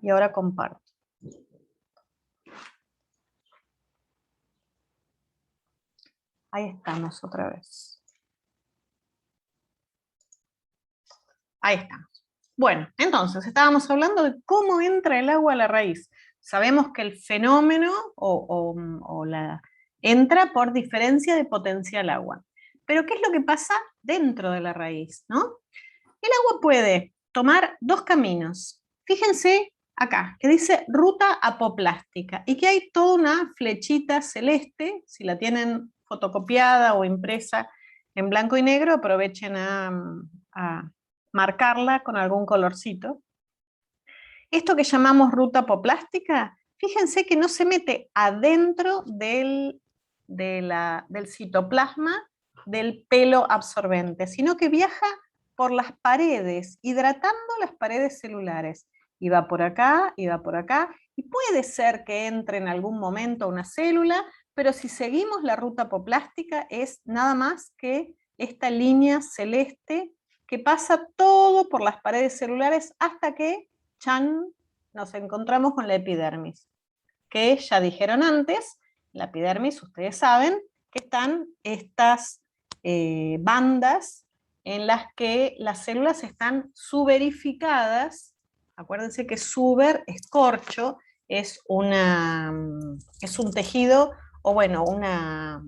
Y ahora comparto. Ahí estamos otra vez. Ahí estamos. Bueno, entonces estábamos hablando de cómo entra el agua a la raíz. Sabemos que el fenómeno entra por diferencia de potencial agua. Pero ¿qué es lo que pasa dentro de la raíz, no? El agua puede tomar dos caminos. Fíjense acá, que dice ruta apoplástica y que hay toda una flechita celeste. Si la tienen fotocopiada o impresa en blanco y negro, aprovechen a marcarla con algún colorcito. Esto que llamamos ruta apoplástica, fíjense que no se mete adentro del citoplasma del pelo absorbente, sino que viaja por las paredes, hidratando las paredes celulares. Y va por acá, y va por acá, y puede ser que entre en algún momento una célula, pero si seguimos la ruta apoplástica es nada más que esta línea celeste que pasa todo por las paredes celulares hasta que, ¡chan!, nos encontramos con la epidermis, que ya dijeron antes, la epidermis, ustedes saben, que están estas bandas en las que las células están suberificadas. Acuérdense que suber es corcho, es un tejido, o bueno, una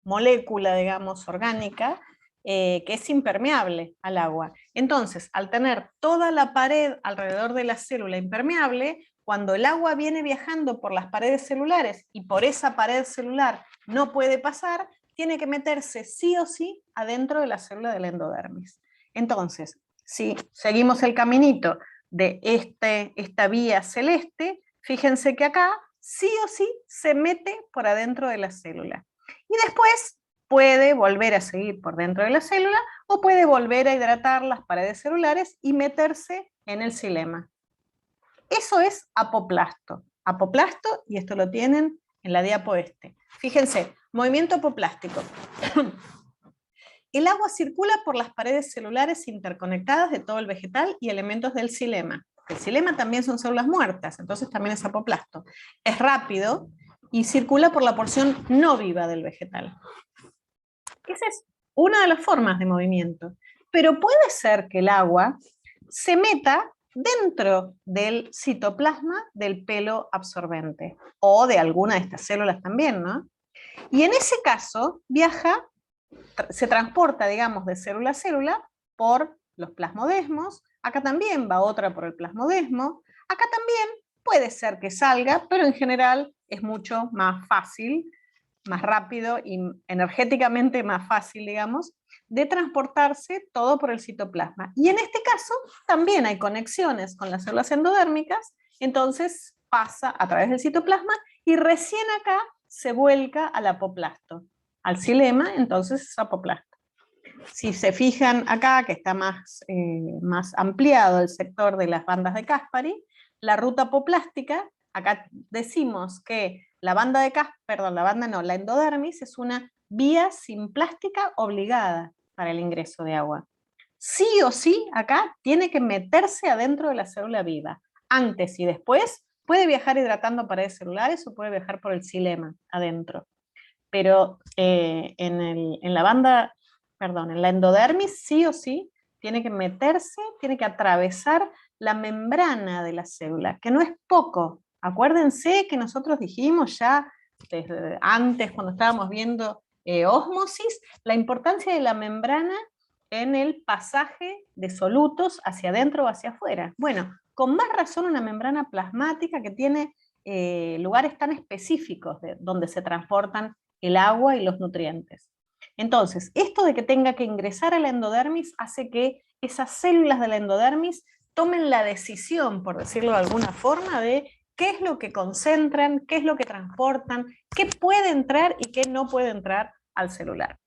molécula, digamos, orgánica, que es impermeable al agua. Entonces, al tener toda la pared alrededor de la célula impermeable, cuando el agua viene viajando por las paredes celulares y por esa pared celular no puede pasar, tiene que meterse sí o sí adentro de la célula del endodermis. Entonces, si seguimos el caminito de esta vía celeste, fíjense que acá sí o sí se mete por adentro de la célula. Y después puede volver a seguir por dentro de la célula o puede volver a hidratar las paredes celulares y meterse en el xilema. Eso es apoplasto. Apoplasto, y esto lo tienen en la diapo este. Fíjense, movimiento apoplástico. El agua circula por las paredes celulares interconectadas de todo el vegetal y elementos del xilema. El xilema también son células muertas, entonces también es apoplasto. Es rápido y circula por la porción no viva del vegetal. Esa es una de las formas de movimiento. Pero puede ser que el agua se meta dentro del citoplasma del pelo absorbente, o de alguna de estas células también, ¿no? Y en ese caso viaja, se transporta, digamos, de célula a célula por los plasmodesmos. Acá también va otra por el plasmodesmo. Acá también puede ser que salga, pero en general es mucho más fácil, más rápido y energéticamente más fácil, digamos, de transportarse todo por el citoplasma. Y en este caso también hay conexiones con las células endodérmicas, entonces pasa a través del citoplasma y recién acá se vuelca al apoplasto. Al xilema, entonces es apoplasto. Si se fijan acá, que está más ampliado el sector de las bandas de Caspary, la ruta apoplástica, acá decimos que la endodermis es una vía simplástica obligada para el ingreso de agua. Sí o sí, acá tiene que meterse adentro de la célula viva. Antes y después puede viajar hidratando paredes celulares o puede viajar por el xilema adentro. Pero en la endodermis sí o sí tiene que meterse, tiene que atravesar la membrana de la célula, que no es poco. Acuérdense que nosotros dijimos ya desde antes, cuando estábamos viendo ósmosis, la importancia de la membrana en el pasaje de solutos hacia adentro o hacia afuera. Bueno, con más razón una membrana plasmática que tiene lugares tan específicos donde se transportan el agua y los nutrientes. Entonces, esto de que tenga que ingresar a la endodermis hace que esas células de la endodermis tomen la decisión, por decirlo de alguna forma, de qué es lo que concentran, qué es lo que transportan, qué puede entrar y qué no puede entrar al celular.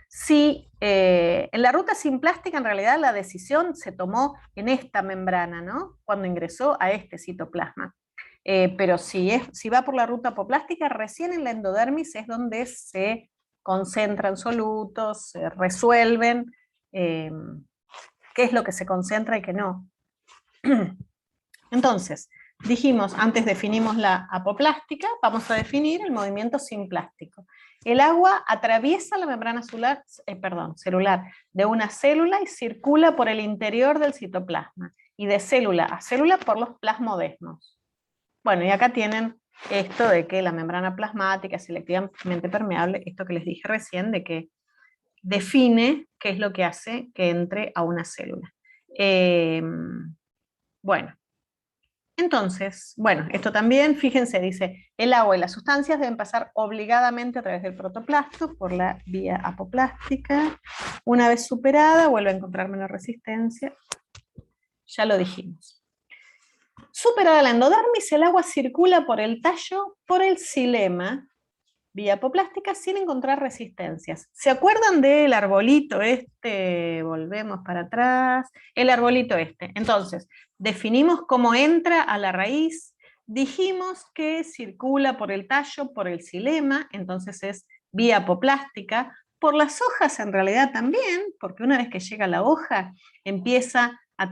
Si en la ruta simplástica en realidad la decisión se tomó en esta membrana, ¿no? Cuando ingresó a este citoplasma. Pero si va por la ruta apoplástica, recién en la endodermis es donde se concentran solutos, se resuelven qué es lo que se concentra y qué no. Entonces, dijimos, antes definimos la apoplástica, vamos a definir el movimiento simplástico. El agua atraviesa la membrana celular de una célula y circula por el interior del citoplasma, y de célula a célula por los plasmodesmos. Bueno, y acá tienen esto de que la membrana plasmática es selectivamente permeable, esto que les dije recién, de que define qué es lo que hace que entre a una célula. Bueno, entonces, bueno, esto también, fíjense, dice, el agua y las sustancias deben pasar obligadamente a través del protoplasto por la vía apoplástica. Una vez superada, vuelve a encontrar menos resistencia. Ya lo dijimos. Superada la endodermis, el agua circula por el tallo, por el xilema, vía apoplástica, sin encontrar resistencias. ¿Se acuerdan del arbolito este? Volvemos para atrás. El arbolito este. Entonces, definimos cómo entra a la raíz, dijimos que circula por el tallo, por el xilema, entonces es vía apoplástica, por las hojas en realidad también, porque una vez que llega la hoja, empieza a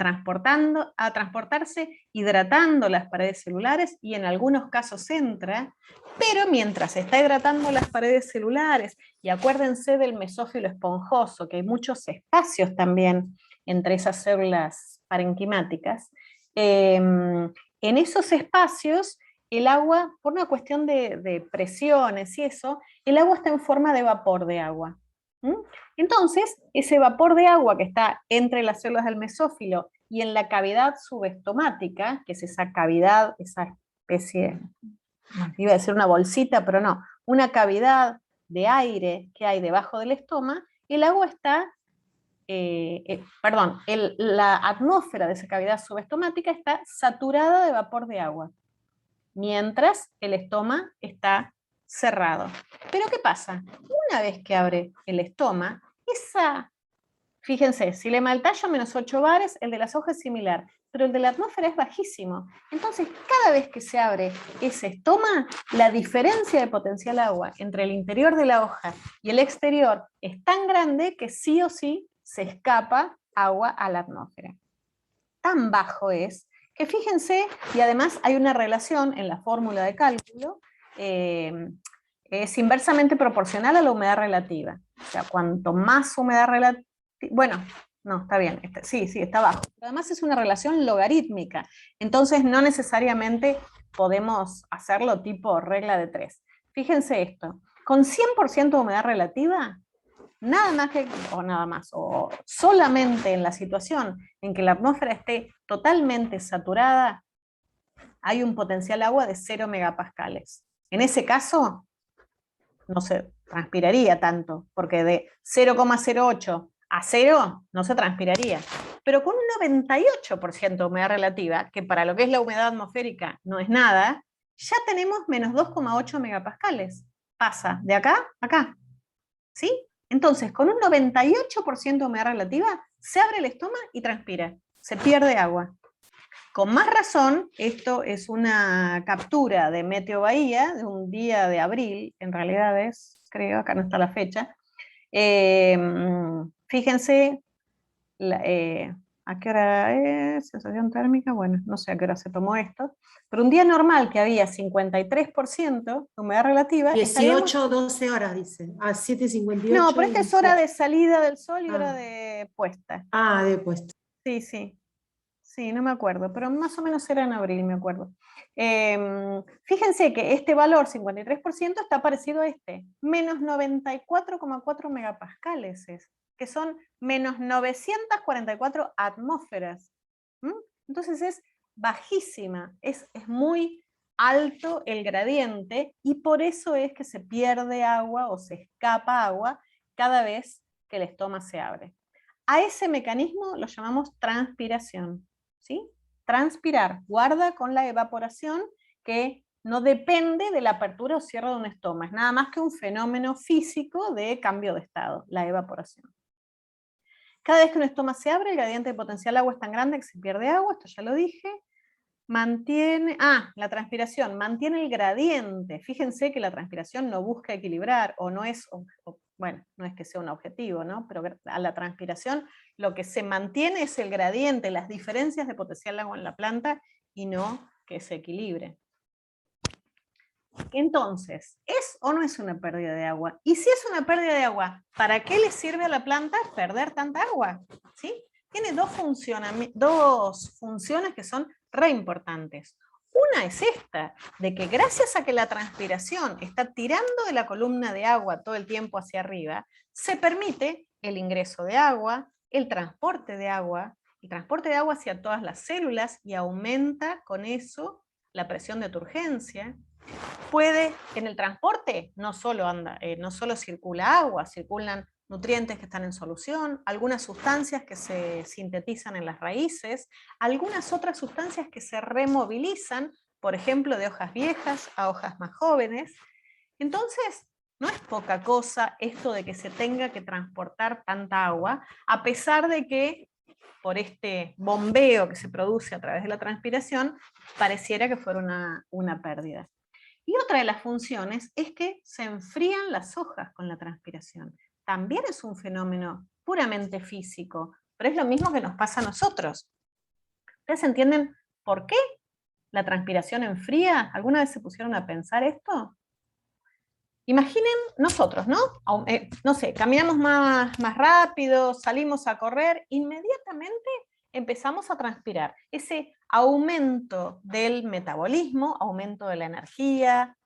transportarse hidratando las paredes celulares y en algunos casos entra, pero mientras está hidratando las paredes celulares, y acuérdense del mesófilo esponjoso, que hay muchos espacios también entre esas células parenquimáticas, en esos espacios el agua, por una cuestión de presiones y eso, el agua está en forma de vapor de agua. Entonces, ese vapor de agua que está entre las células del mesófilo y en la cavidad subestomática, que es esa cavidad, esa especie, iba a decir una bolsita, pero no, una cavidad de aire que hay debajo del estoma, el agua está, la atmósfera de esa cavidad subestomática está saturada de vapor de agua, mientras el estoma está cerrado. Pero ¿qué pasa? Una vez que abre el estoma, fíjense, xilema del tallo, menos 8 bares, el de las hojas es similar, pero el de la atmósfera es bajísimo. Entonces, cada vez que se abre ese estoma, la diferencia de potencial agua entre el interior de la hoja y el exterior es tan grande que sí o sí se escapa agua a la atmósfera. Tan bajo es que fíjense, y además hay una relación en la fórmula de cálculo, es inversamente proporcional a la humedad relativa. O sea, cuanto más humedad relativa, bueno, no, está bien, sí, está bajo. Pero además es una relación logarítmica, entonces no necesariamente podemos hacerlo tipo regla de 3. Fíjense esto, con 100% de humedad relativa, o solamente en la situación en que la atmósfera esté totalmente saturada, hay un potencial agua de 0 megapascales. En ese caso, no se transpiraría tanto, porque de 0,08 a 0 no se transpiraría. Pero con un 98% de humedad relativa, que para lo que es la humedad atmosférica no es nada, ya tenemos menos 2,8 megapascales. Pasa de acá a acá. ¿Sí? Entonces, con un 98% de humedad relativa, se abre el estómago y transpira. Se pierde agua. Con más razón, esto es una captura de Meteo Bahía, de un día de abril, en realidad es, creo, acá no está la fecha. Fíjense, ¿a qué hora es? Sensación térmica, bueno, no sé a qué hora se tomó esto, pero un día normal que había 53% de humedad relativa. 18 o 12 horas, dice. A 7:58. No, pero esta es hora de salida del sol y hora de puesta. Ah, de puesta. Sí, sí. Sí, no me acuerdo, pero más o menos era en abril, me acuerdo. Fíjense que este valor, 53%, está parecido a este, menos 94,4 megapascales, que son menos 944 atmósferas. Entonces es bajísima, es muy alto el gradiente, y por eso es que se pierde agua o se escapa agua cada vez que el estómago se abre. A ese mecanismo lo llamamos transpiración. ¿Sí? Transpirar, guarda con la evaporación, que no depende de la apertura o cierre de un estoma, es nada más que un fenómeno físico de cambio de estado, la evaporación. Cada vez que un estoma se abre, el gradiente de potencial agua es tan grande que se pierde agua, esto ya lo dije. La transpiración mantiene el gradiente. Fíjense que la transpiración no busca equilibrar, o no es, bueno, no es que sea un objetivo, ¿no? Pero a la transpiración lo que se mantiene es el gradiente, las diferencias de potencial agua en la planta, y no que se equilibre. Entonces, ¿es o no es una pérdida de agua? Y si es una pérdida de agua, ¿para qué le sirve a la planta perder tanta agua? ¿Sí? Tiene dos funciones que son re importantes. Una es esta, de que gracias a que la transpiración está tirando de la columna de agua todo el tiempo hacia arriba, se permite el ingreso de agua, el transporte de agua hacia todas las células y aumenta con eso la presión de turgencia. Puede, en el transporte no solo circula agua, circulan nutrientes que están en solución, algunas sustancias que se sintetizan en las raíces, algunas otras sustancias que se removilizan, por ejemplo, de hojas viejas a hojas más jóvenes. Entonces, no es poca cosa esto de que se tenga que transportar tanta agua, a pesar de que por este bombeo que se produce a través de la transpiración, pareciera que fuera una pérdida. Y otra de las funciones es que se enfrían las hojas con la transpiración. También es un fenómeno puramente físico, pero es lo mismo que nos pasa a nosotros. ¿Ustedes entienden por qué la transpiración enfría? ¿Alguna vez se pusieron a pensar esto? Imaginen nosotros, ¿no? No sé, caminamos más rápido, salimos a correr, inmediatamente empezamos a transpirar. Ese aumento del metabolismo, aumento de la energía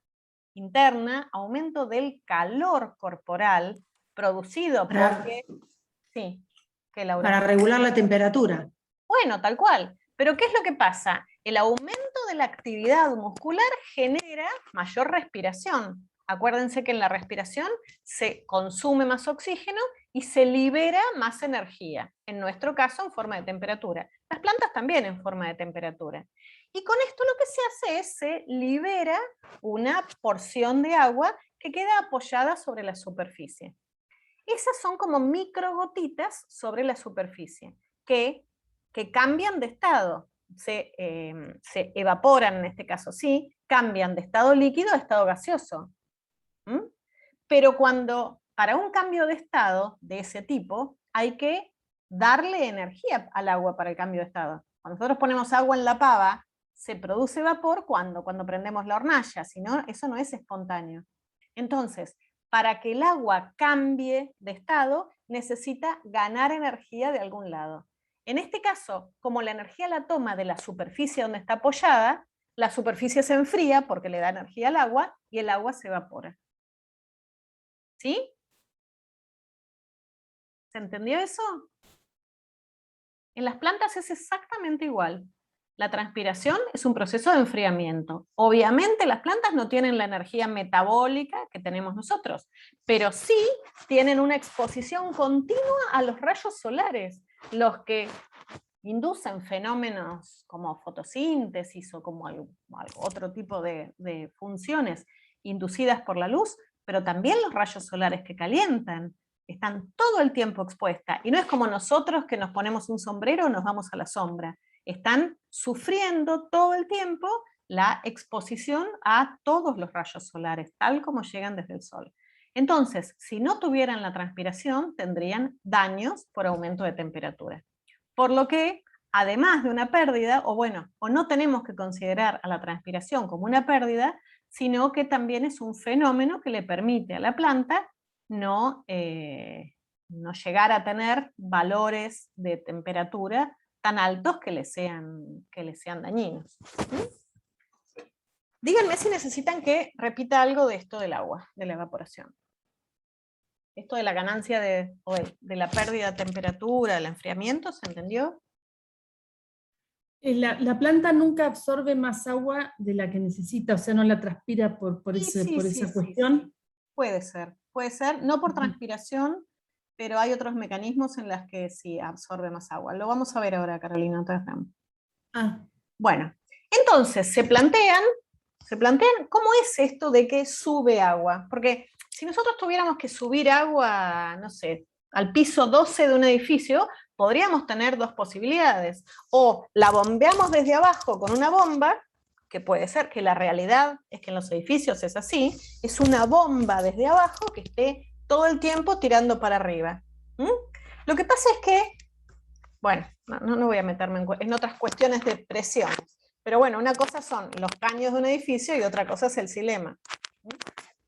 interna, aumento del calor corporal producido porque... Sí, ¿qué, Laura? Para regular la temperatura. Bueno, tal cual. Pero ¿qué es lo que pasa? El aumento de la actividad muscular genera mayor respiración. Acuérdense que en la respiración se consume más oxígeno y se libera más energía. En nuestro caso, en forma de temperatura. Las plantas también en forma de temperatura. Y con esto lo que se hace es se libera una porción de agua que queda apoyada sobre la superficie. Esas son como microgotitas sobre la superficie que cambian de estado, se evaporan en este caso, sí, cambian de estado líquido a estado gaseoso. ¿Mm? Pero para un cambio de estado de ese tipo, hay que darle energía al agua para el cambio de estado. Cuando nosotros ponemos agua en la pava, se produce vapor cuando prendemos la hornalla, si no, eso no es espontáneo. Entonces, para que el agua cambie de estado, necesita ganar energía de algún lado. En este caso, como la energía la toma de la superficie donde está apoyada, la superficie se enfría porque le da energía al agua y el agua se evapora. ¿Sí? ¿Se entendió eso? En las plantas es exactamente igual. La transpiración es un proceso de enfriamiento. Obviamente las plantas no tienen la energía metabólica que tenemos nosotros, pero sí tienen una exposición continua a los rayos solares, los que inducen fenómenos como fotosíntesis o como otro tipo de funciones inducidas por la luz, pero también los rayos solares que calientan. Están todo el tiempo expuestas. Y no es como nosotros que nos ponemos un sombrero o nos vamos a la sombra. Están sufriendo todo el tiempo la exposición a todos los rayos solares, tal como llegan desde el sol. Entonces, si no tuvieran la transpiración, tendrían daños por aumento de temperatura. Por lo que, además de una pérdida, o no tenemos que considerar a la transpiración como una pérdida, sino que también es un fenómeno que le permite a la planta no llegar a tener valores de temperatura tan altos que le sean dañinos. ¿Sí? Díganme si necesitan que repita algo de esto del agua, de la evaporación. Esto de la ganancia de la pérdida de temperatura, del enfriamiento, ¿se entendió? La planta nunca absorbe más agua de la que necesita, o sea, no la transpira por esa cuestión. Sí. Puede ser, no por transpiración, pero hay otros mecanismos en los que sí absorbe más agua. Lo vamos a ver ahora, Carolina. Bueno, entonces se plantean cómo es esto de que sube agua, porque si nosotros tuviéramos que subir agua, no sé, al piso 12 de un edificio, podríamos tener dos posibilidades. O la bombeamos desde abajo con una bomba, que puede ser que la realidad es que en los edificios es así, es una bomba desde abajo que esté todo el tiempo tirando para arriba. Lo que pasa es que, bueno, no voy a meterme en otras cuestiones de presión, Pero bueno, una cosa son los caños de un edificio y otra cosa es el xilema.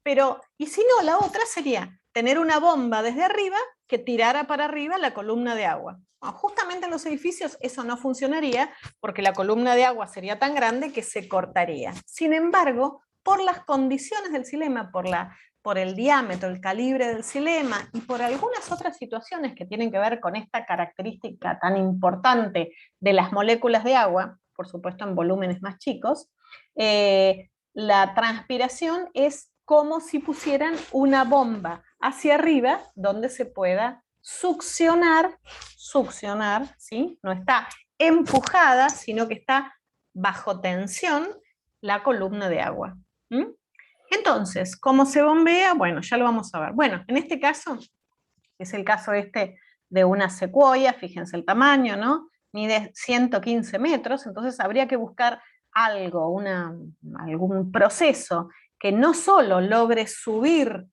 Pero, y si no, la otra sería tener una bomba desde arriba que tirara para arriba la columna de agua. Bueno, justamente en los edificios eso no funcionaría porque la columna de agua sería tan grande que se cortaría. Sin embargo, por las condiciones del xilema, por el diámetro, el calibre del xilema y por algunas otras situaciones que tienen que ver con esta característica tan importante de las moléculas de agua, por supuesto en volúmenes más chicos, la transpiración es como si pusieran una bomba hacia arriba donde se pueda succionar, ¿sí? No está empujada, sino que está bajo tensión la columna de agua. ¿Mm? Entonces, ¿cómo se bombea? Bueno, ya lo vamos a ver. Bueno, en este caso, es el caso este de una secuoya, fíjense el tamaño, ¿no? Mide 115 metros, entonces habría que buscar algo, algún proceso que no solo logre subir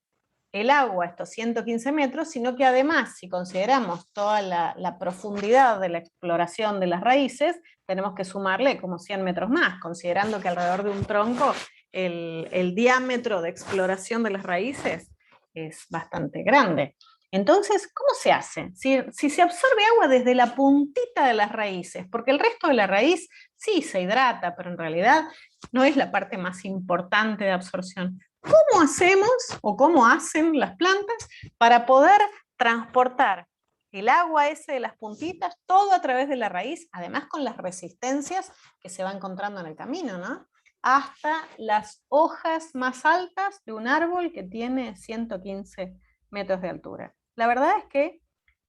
el agua a estos 115 metros, sino que además, si consideramos toda la profundidad de la exploración de las raíces, tenemos que sumarle como 100 metros más, considerando que alrededor de un tronco el diámetro de exploración de las raíces es bastante grande. Entonces, ¿cómo se hace? Si se absorbe agua desde la puntita de las raíces, porque el resto de la raíz sí se hidrata, pero en realidad no es la parte más importante de absorción. ¿Cómo hacemos o cómo hacen las plantas para poder transportar el agua ese de las puntitas todo a través de la raíz, además con las resistencias que se va encontrando en el camino, ¿no? Hasta las hojas más altas de un árbol que tiene 115 metros de altura? La verdad es que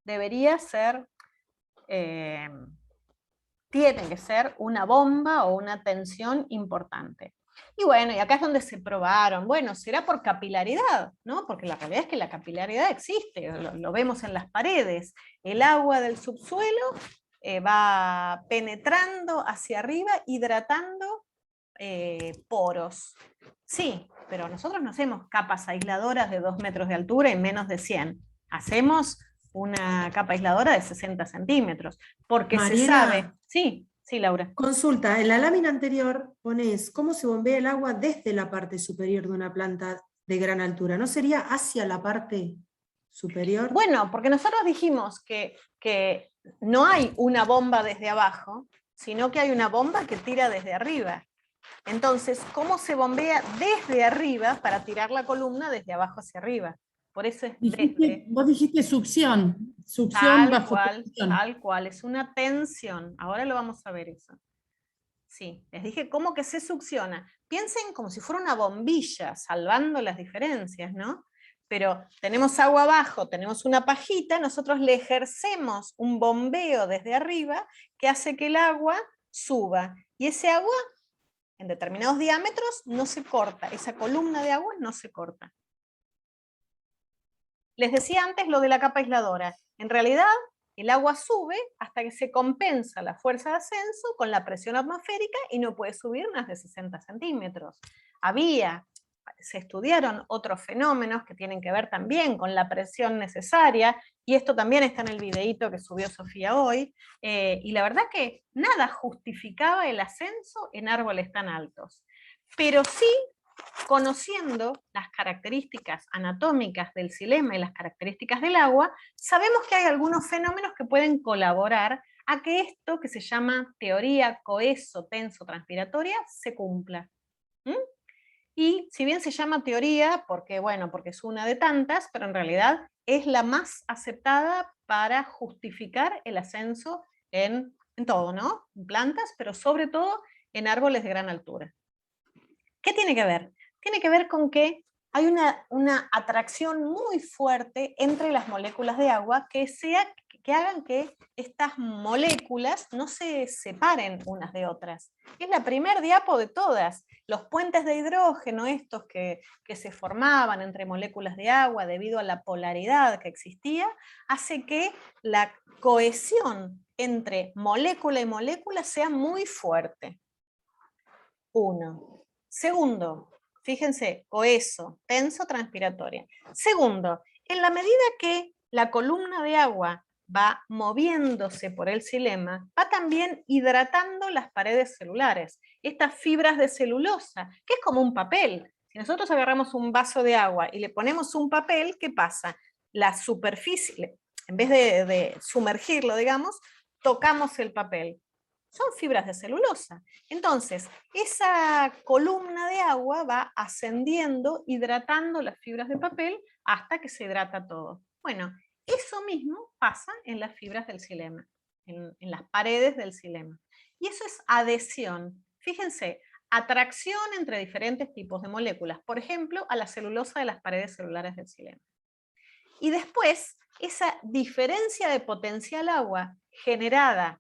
debería ser, tiene que ser una bomba o una tensión importante. Y bueno, y acá es donde se probaron, bueno, será por capilaridad, ¿no? Porque la realidad es que la capilaridad existe, lo vemos en las paredes. El agua del subsuelo va penetrando hacia arriba, hidratando poros. Sí, pero nosotros no hacemos capas aisladoras de 2 metros de altura y menos de 100. Hacemos una capa aisladora de 60 centímetros, porque se sabe... Sí, sí, Laura. Consulta, en la lámina anterior pones cómo se bombea el agua desde la parte superior de una planta de gran altura. ¿No sería hacia la parte superior? Bueno, porque nosotros dijimos que no hay una bomba desde abajo, sino que hay una bomba que tira desde arriba. Entonces, ¿cómo se bombea desde arriba para tirar la columna desde abajo hacia arriba? Por eso es desde... Vos dijiste succión, succión bajo tensión. Tal cual, es una tensión. Ahora lo vamos a ver eso. Sí, les dije cómo que se succiona. Piensen como si fuera una bombilla, salvando las diferencias, ¿no? Pero tenemos agua abajo, tenemos una pajita, nosotros le ejercemos un bombeo desde arriba que hace que el agua suba. Y ese agua, en determinados diámetros, no se corta. Esa columna de agua no se corta. Les decía antes lo de la capa aisladora. En realidad, el agua sube hasta que se compensa la fuerza de ascenso con la presión atmosférica y no puede subir más de 60 centímetros. Se estudiaron otros fenómenos que tienen que ver también con la presión necesaria, y esto también está en el videíto que subió Sofía hoy, y la verdad que nada justificaba el ascenso en árboles tan altos. Pero sí, conociendo las características anatómicas del xilema y las características del agua, sabemos que hay algunos fenómenos que pueden colaborar a que esto que se llama teoría coeso-tenso-transpiratoria se cumpla. ¿Mm? Y si bien se llama teoría, porque es una de tantas, pero en realidad es la más aceptada para justificar el ascenso en todo, ¿no? En plantas, pero sobre todo en árboles de gran altura. ¿Qué tiene que ver? Tiene que ver con que hay una atracción muy fuerte entre las moléculas de agua que hagan que estas moléculas no se separen unas de otras. Es la primer diapo de todas. Los puentes de hidrógeno, estos que se formaban entre moléculas de agua debido a la polaridad que existía, hace que la cohesión entre molécula y molécula sea muy fuerte. Uno. Segundo, fíjense, coeso, tenso, transpiratoria. Segundo, en la medida que la columna de agua va moviéndose por el xilema, va también hidratando las paredes celulares, estas fibras de celulosa, que es como un papel. Si nosotros agarramos un vaso de agua y le ponemos un papel, ¿qué pasa? La superficie, en vez de sumergirlo, digamos, tocamos el papel. Son fibras de celulosa. Entonces, esa columna de agua va ascendiendo, hidratando las fibras de papel hasta que se hidrata todo. Bueno, eso mismo pasa en las fibras del xilema, en las paredes del xilema. Y eso es adhesión. Fíjense, atracción entre diferentes tipos de moléculas, por ejemplo, a la celulosa de las paredes celulares del xilema. Y después, esa diferencia de potencial agua generada,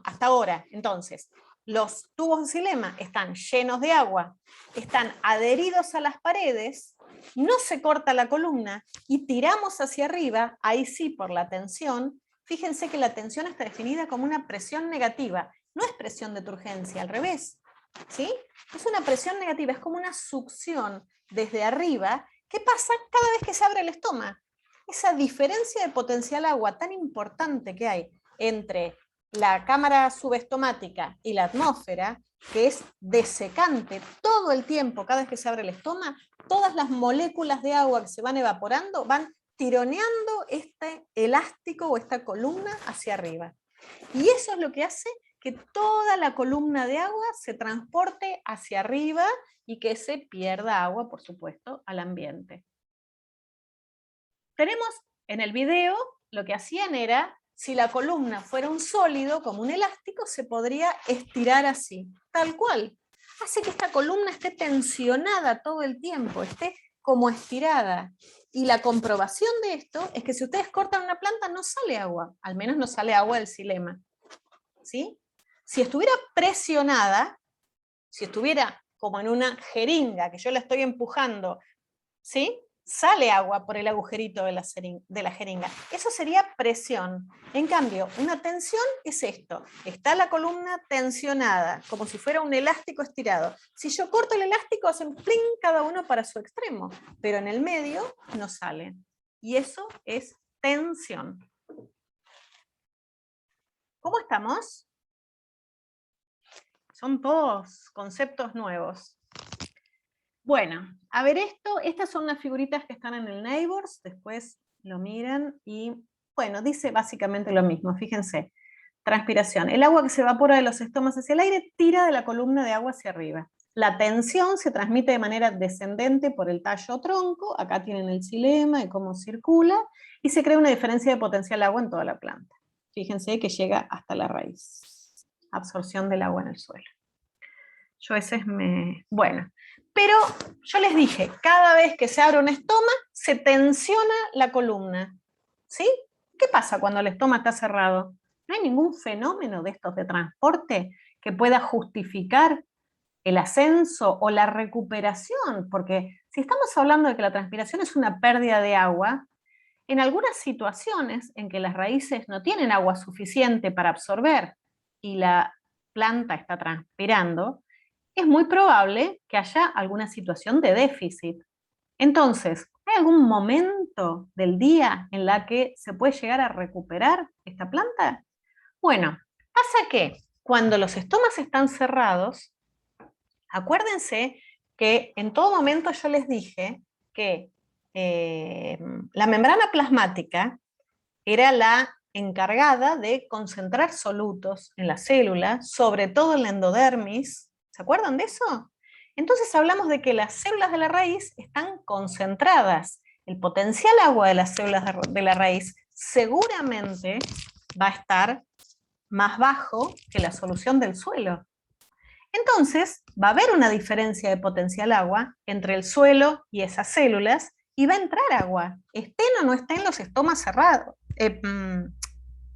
hasta ahora, entonces, los tubos de xilema están llenos de agua, están adheridos a las paredes, no se corta la columna y tiramos hacia arriba, ahí sí por la tensión. Fíjense que la tensión está definida como una presión negativa, no es presión de turgencia, al revés, ¿sí? Es una presión negativa, es como una succión desde arriba. ¿Qué pasa cada vez que se abre el estómago? Esa diferencia de potencial agua tan importante que hay entre la cámara subestomática y la atmósfera, que es desecante todo el tiempo, cada vez que se abre el estómago, todas las moléculas de agua que se van evaporando van tironeando este elástico o esta columna hacia arriba. Y eso es lo que hace que toda la columna de agua se transporte hacia arriba y que se pierda agua, por supuesto, al ambiente. Tenemos en el video, lo que hacían era, si la columna fuera un sólido, como un elástico, se podría estirar así, tal cual. Hace que esta columna esté tensionada todo el tiempo, esté como estirada. Y la comprobación de esto es que si ustedes cortan una planta no sale agua, al menos no sale agua del xilema. ¿Sí? Si estuviera presionada, si estuviera como en una jeringa, que yo la estoy empujando, ¿sí? Sale agua por el agujerito de la jeringa. Eso sería presión. En cambio, una tensión es esto. Está la columna tensionada, como si fuera un elástico estirado. Si yo corto el elástico, hacen plin cada uno para su extremo, pero en el medio no sale. Y eso es tensión. ¿Cómo estamos? Son todos conceptos nuevos. Bueno, a ver estas son unas figuritas que están en el Neighbors, después lo miran y, bueno, dice básicamente lo mismo, fíjense. Transpiración. El agua que se evapora de los estomas hacia el aire tira de la columna de agua hacia arriba. La tensión se transmite de manera descendente por el tallo o tronco, acá tienen el xilema y cómo circula, y se crea una diferencia de potencial agua en toda la planta. Fíjense que llega hasta la raíz. Absorción del agua en el suelo. Yo a veces Bueno, pero yo les dije, cada vez que se abre un estoma, se tensiona la columna. ¿Sí? ¿Qué pasa cuando el estoma está cerrado? No hay ningún fenómeno de estos de transporte que pueda justificar el ascenso o la recuperación, porque si estamos hablando de que la transpiración es una pérdida de agua, en algunas situaciones en que las raíces no tienen agua suficiente para absorber y la planta está transpirando, es muy probable que haya alguna situación de déficit. Entonces, ¿hay algún momento del día en la que se puede llegar a recuperar esta planta? Bueno, pasa que cuando los estomas están cerrados, acuérdense que en todo momento yo les dije que la membrana plasmática era la encargada de concentrar solutos en la célula, sobre todo en la endodermis. ¿Se acuerdan de eso? Entonces hablamos de que las células de la raíz están concentradas. El potencial agua de las células de la raíz seguramente va a estar más bajo que la solución del suelo. Entonces va a haber una diferencia de potencial agua entre el suelo y esas células y va a entrar agua, estén o no estén los estomas cerrados.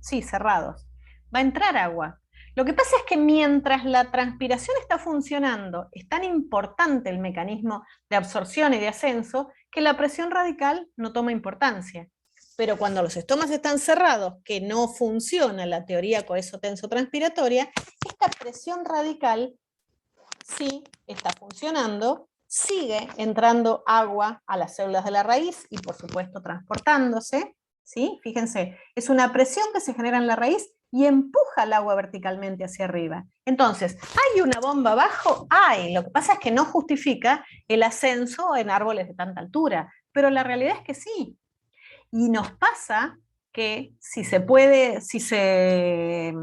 Cerrados. Va a entrar agua. Lo que pasa es que mientras la transpiración está funcionando, es tan importante el mecanismo de absorción y de ascenso que la presión radical no toma importancia. Pero cuando los estomas están cerrados, que no funciona la teoría coeso-tenso-transpiratoria, esta presión radical sí está funcionando, sigue entrando agua a las células de la raíz y por supuesto transportándose, ¿sí? Fíjense, es una presión que se genera en la raíz y empuja el agua verticalmente hacia arriba. Entonces, ¿hay una bomba abajo? Hay. Lo que pasa es que no justifica el ascenso en árboles de tanta altura, pero la realidad es que sí. Y nos pasa que si se puede, si se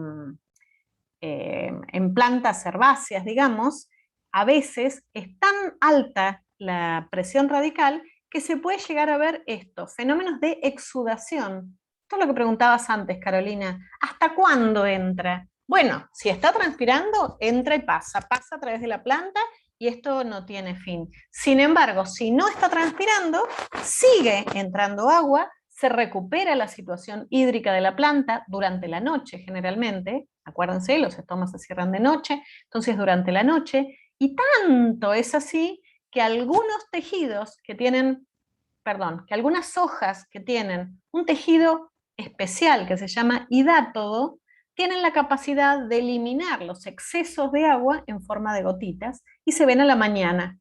en plantas herbáceas, digamos, a veces es tan alta la presión radical que se puede llegar a ver esto, fenómenos de exudación. Esto es lo que preguntabas antes, Carolina. ¿Hasta cuándo entra? Bueno, si está transpirando, entra y pasa a través de la planta y esto no tiene fin. Sin embargo, si no está transpirando, sigue entrando agua, se recupera la situación hídrica de la planta durante la noche generalmente. Acuérdense, los estomas se cierran de noche, entonces durante la noche, y tanto es así que algunos tejidos que tienen, perdón, que algunas hojas que tienen un tejido especial que se llama hidátodo, tienen la capacidad de eliminar los excesos de agua en forma de gotitas y se ven a la mañana.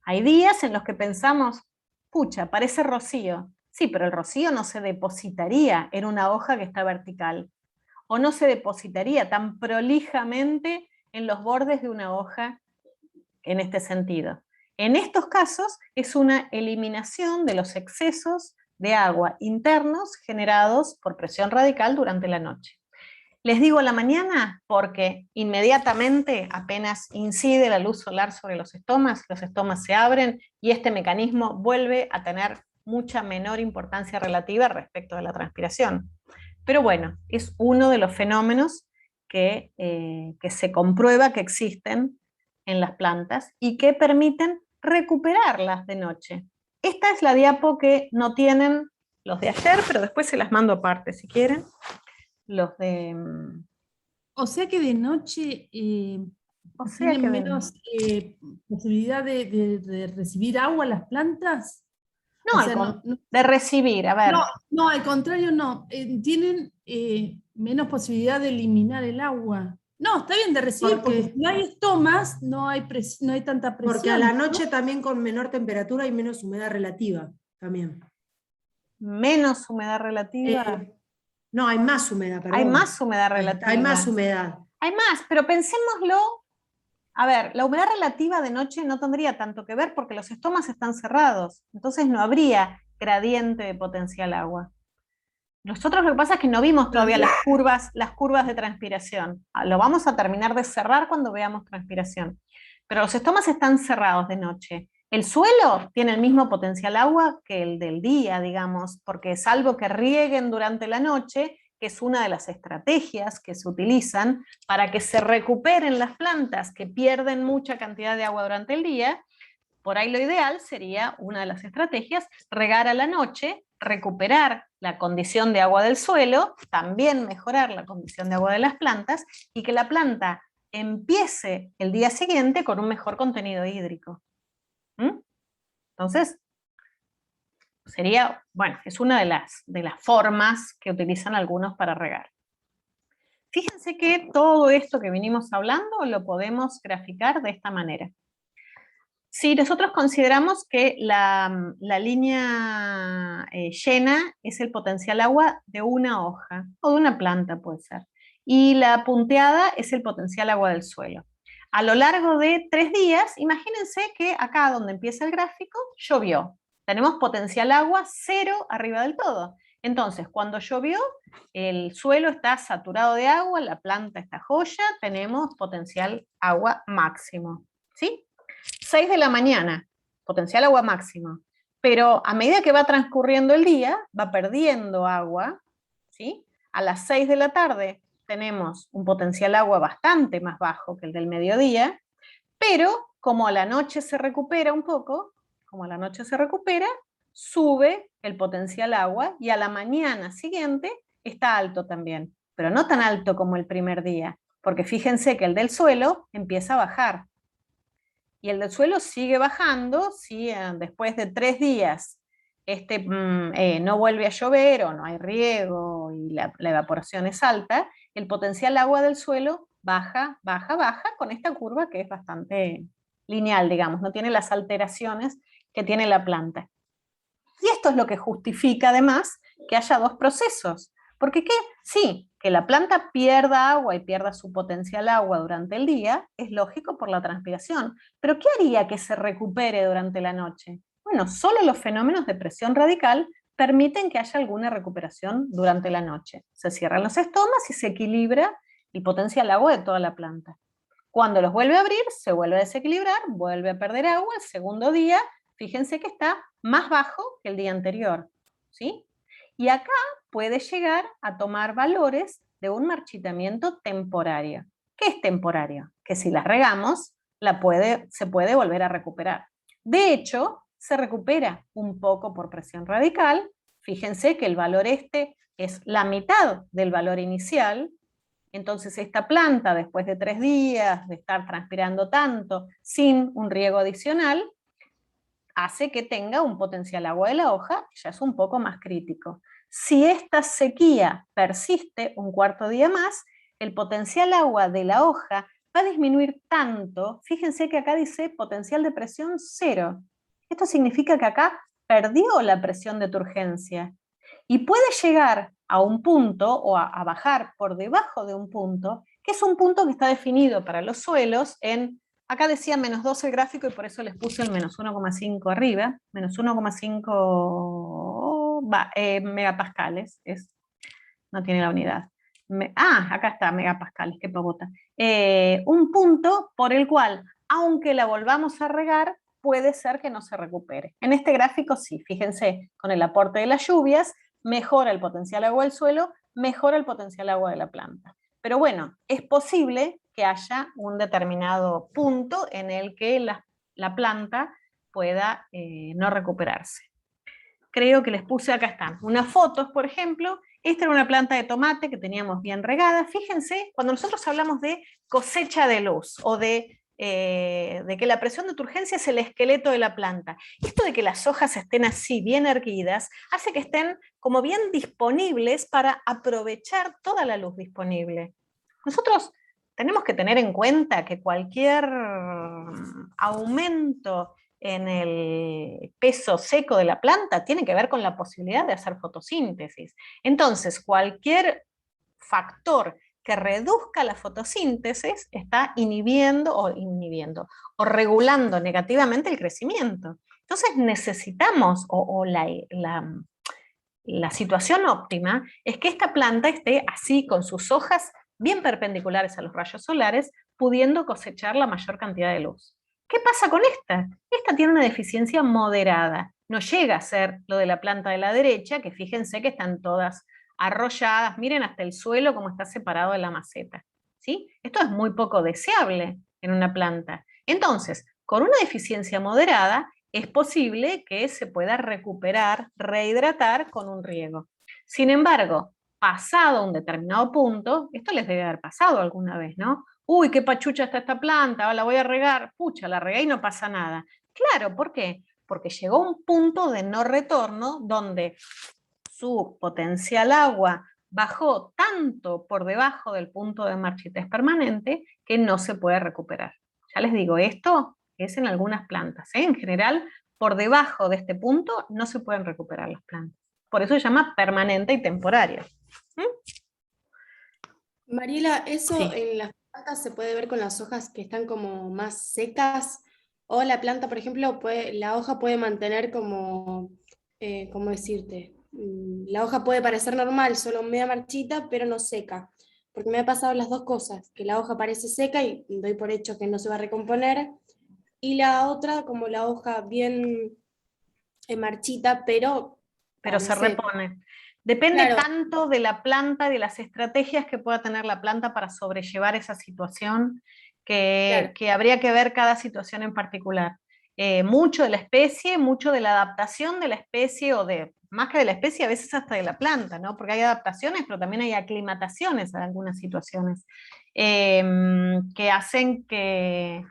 Hay días en los que pensamos, pucha, parece rocío. Sí, pero el rocío no se depositaría en una hoja que está vertical, o no se depositaría tan prolijamente en los bordes de una hoja en este sentido. En estos casos es una eliminación de los excesos de agua internos generados por presión radical durante la noche. Les digo a la mañana porque inmediatamente apenas incide la luz solar sobre los estomas se abren y este mecanismo vuelve a tener mucha menor importancia relativa respecto de la transpiración. Pero bueno, es uno de los fenómenos que se comprueba que existen en las plantas y que permiten recuperarlas de noche. Esta es la diapo que no tienen los de ayer, pero después se las mando aparte si quieren. Los de... O sea que de noche O sea tienen que menos posibilidad de recibir agua las plantas. no, O sea, de recibir, a ver. no, al contrario, no. Tienen menos posibilidad de eliminar el agua. No, está bien de recibir, porque si no hay estomas, no hay tanta presión. Porque a la noche también con menor temperatura hay menos humedad relativa también. Menos humedad relativa. No, hay más humedad, perdón. Hay más humedad relativa. Hay más humedad. Hay más, pero pensémoslo. A ver, la humedad relativa de noche no tendría tanto que ver porque los estomas están cerrados, entonces no habría gradiente de potencial agua. Nosotros lo que pasa es que no vimos todavía las curvas de transpiración. Lo vamos a terminar de cerrar cuando veamos transpiración. Pero los estomas están cerrados de noche. El suelo tiene el mismo potencial agua que el del día, digamos, porque salvo que rieguen durante la noche, que es una de las estrategias que se utilizan para que se recuperen las plantas que pierden mucha cantidad de agua durante el día, por ahí lo ideal sería, una de las estrategias, regar a la noche, recuperar la condición de agua del suelo, también mejorar la condición de agua de las plantas, y que la planta empiece el día siguiente con un mejor contenido hídrico. Entonces, sería, bueno, es una de las formas que utilizan algunos para regar. Fíjense que todo esto que venimos hablando lo podemos graficar de esta manera. Si nosotros consideramos que la línea llena es el potencial agua de una hoja, o de una planta puede ser, y la punteada es el potencial agua del suelo. A lo largo de 3 días, imagínense que acá donde empieza el gráfico, llovió. Tenemos potencial agua 0 arriba del todo. Entonces, cuando llovió, el suelo está saturado de agua, la planta está joya, tenemos potencial agua máximo, ¿sí? 6 de la mañana, potencial agua máximo. Pero a medida que va transcurriendo el día, va perdiendo agua, ¿sí? A las 6 de la tarde tenemos un potencial agua bastante más bajo que el del mediodía, pero como a la noche se recupera un poco, sube el potencial agua y a la mañana siguiente está alto también, pero no tan alto como el primer día, porque fíjense que el del suelo empieza a bajar. Y el del suelo sigue bajando si después de 3 días no vuelve a llover o no hay riego y la evaporación es alta, el potencial agua del suelo baja, baja, baja con esta curva que es bastante lineal, digamos, no tiene las alteraciones que tiene la planta. Y esto es lo que justifica además que haya dos procesos. Porque sí, que la planta pierda agua y pierda su potencial agua durante el día, es lógico por la transpiración. Pero ¿qué haría que se recupere durante la noche? Bueno, solo los fenómenos de presión radical permiten que haya alguna recuperación durante la noche. Se cierran los estomas y se equilibra el potencial agua de toda la planta. Cuando los vuelve a abrir, se vuelve a desequilibrar, vuelve a perder agua, el segundo día, fíjense que está más bajo que el día anterior, ¿sí? Y acá puede llegar a tomar valores de un marchitamiento temporario. ¿Qué es temporario? Que si las regamos, se puede volver a recuperar. De hecho, se recupera un poco por presión radical. Fíjense que el valor este es la mitad del valor inicial. Entonces esta planta, después de 3 días de estar transpirando tanto sin un riego adicional, hace que tenga un potencial agua de la hoja, que ya es un poco más crítico. Si esta sequía persiste un cuarto día más, el potencial agua de la hoja va a disminuir tanto, fíjense que acá dice potencial de presión 0. Esto significa que acá perdió la presión de turgencia y puede llegar a un punto o a bajar por debajo de un punto, que es un punto que está definido para los suelos en, acá decía -2 el gráfico y por eso les puse el -1,5 arriba, -1,5 megapascales, no tiene la unidad. Acá está, megapascales, qué pavota. Un punto por el cual, aunque la volvamos a regar, puede ser que no se recupere. En este gráfico sí, fíjense, con el aporte de las lluvias, mejora el potencial agua del suelo, mejora el potencial agua de la planta. Pero bueno, es posible que haya un determinado punto en el que la planta pueda no recuperarse. Creo que les puse, acá están, unas fotos, por ejemplo. Esta era una planta de tomate que teníamos bien regada. Fíjense, cuando nosotros hablamos de cosecha de luz o de que la presión de turgencia es el esqueleto de la planta. Esto de que las hojas estén así, bien erguidas, hace que estén como bien disponibles para aprovechar toda la luz disponible. Nosotros tenemos que tener en cuenta que cualquier aumento en el peso seco de la planta tiene que ver con la posibilidad de hacer fotosíntesis. Entonces, cualquier factor que reduzca la fotosíntesis está inhibiendo o regulando negativamente el crecimiento. Entonces necesitamos, la situación óptima es que esta planta esté así, con sus hojas bien perpendiculares a los rayos solares, pudiendo cosechar la mayor cantidad de luz. ¿Qué pasa con esta? Esta tiene una deficiencia moderada. No llega a ser lo de la planta de la derecha, que fíjense que están todas arrolladas, miren hasta el suelo cómo está separado de la maceta, ¿sí? Esto es muy poco deseable en una planta. Entonces, con una deficiencia moderada, es posible que se pueda recuperar, rehidratar con un riego. Sin embargo, pasado un determinado punto, esto les debe haber pasado alguna vez, ¿no? Uy, qué pachucha está esta planta, la voy a regar, pucha, la regué y no pasa nada. Claro, ¿por qué? Porque llegó un punto de no retorno donde su potencial agua bajó tanto por debajo del punto de marchitez permanente que no se puede recuperar. Ya les digo, esto es en algunas plantas, ¿eh? En general, por debajo de este punto no se pueden recuperar las plantas. Por eso se llama permanente y temporario. Mariela, ¿eso Sí. en las plantas se puede ver con las hojas que están como más secas? O la planta, por ejemplo, la hoja puede mantener como, ¿cómo decirte? La hoja puede parecer normal, solo media marchita, pero no seca. Porque me ha pasado las dos cosas, que la hoja parece seca y doy por hecho que no se va a recomponer, y la otra como la hoja bien marchita, pero se parece... repone. Depende Claro. tanto de la planta, de las estrategias que pueda tener la planta para sobrellevar esa situación, que habría que ver cada situación en particular. Mucho de la especie, mucho de la adaptación de la especie, más que de la especie, a veces hasta de la planta, ¿no? Porque hay adaptaciones, pero también hay aclimataciones en algunas situaciones, que hacen que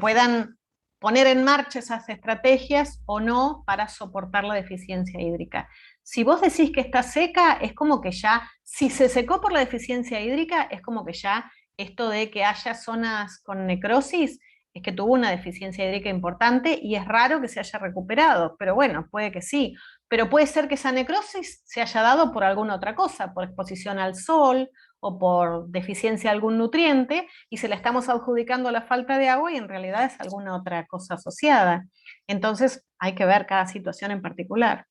puedan poner en marcha esas estrategias o no para soportar la deficiencia hídrica. Si vos decís que está seca, es como que ya, si se secó por la deficiencia hídrica, es como que ya esto de que haya zonas con necrosis es que tuvo una deficiencia hídrica importante y es raro que se haya recuperado, pero bueno, puede que sí. Pero puede ser que esa necrosis se haya dado por alguna otra cosa, por exposición al sol o por deficiencia de algún nutriente, y se la estamos adjudicando a la falta de agua y en realidad es alguna otra cosa asociada. Entonces hay que ver cada situación en particular.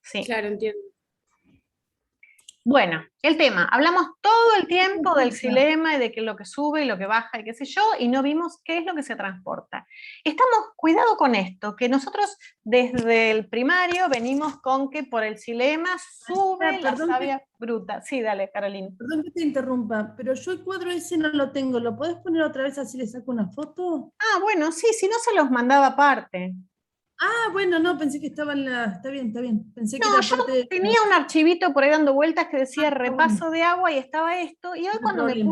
Sí. Claro, entiendo. Bueno, el tema, hablamos todo el tiempo del xilema y de que lo que sube y lo que baja y qué sé yo, y no vimos qué es lo que se transporta. Cuidado con esto, que nosotros desde el primario venimos con que por el xilema sube la savia bruta. Sí, dale, Carolina. Perdón que te interrumpa, pero yo el cuadro ese no lo tengo. ¿Lo podés poner otra vez así le saco una foto? Ah, bueno, sí, si no se los mandaba aparte. Ah, bueno, no, pensé que estaba en la... Está bien, está bien. Pensé que No, era yo parte de... tenía un archivito por ahí dando vueltas que decía repaso bueno. de agua y estaba esto, y hoy No hay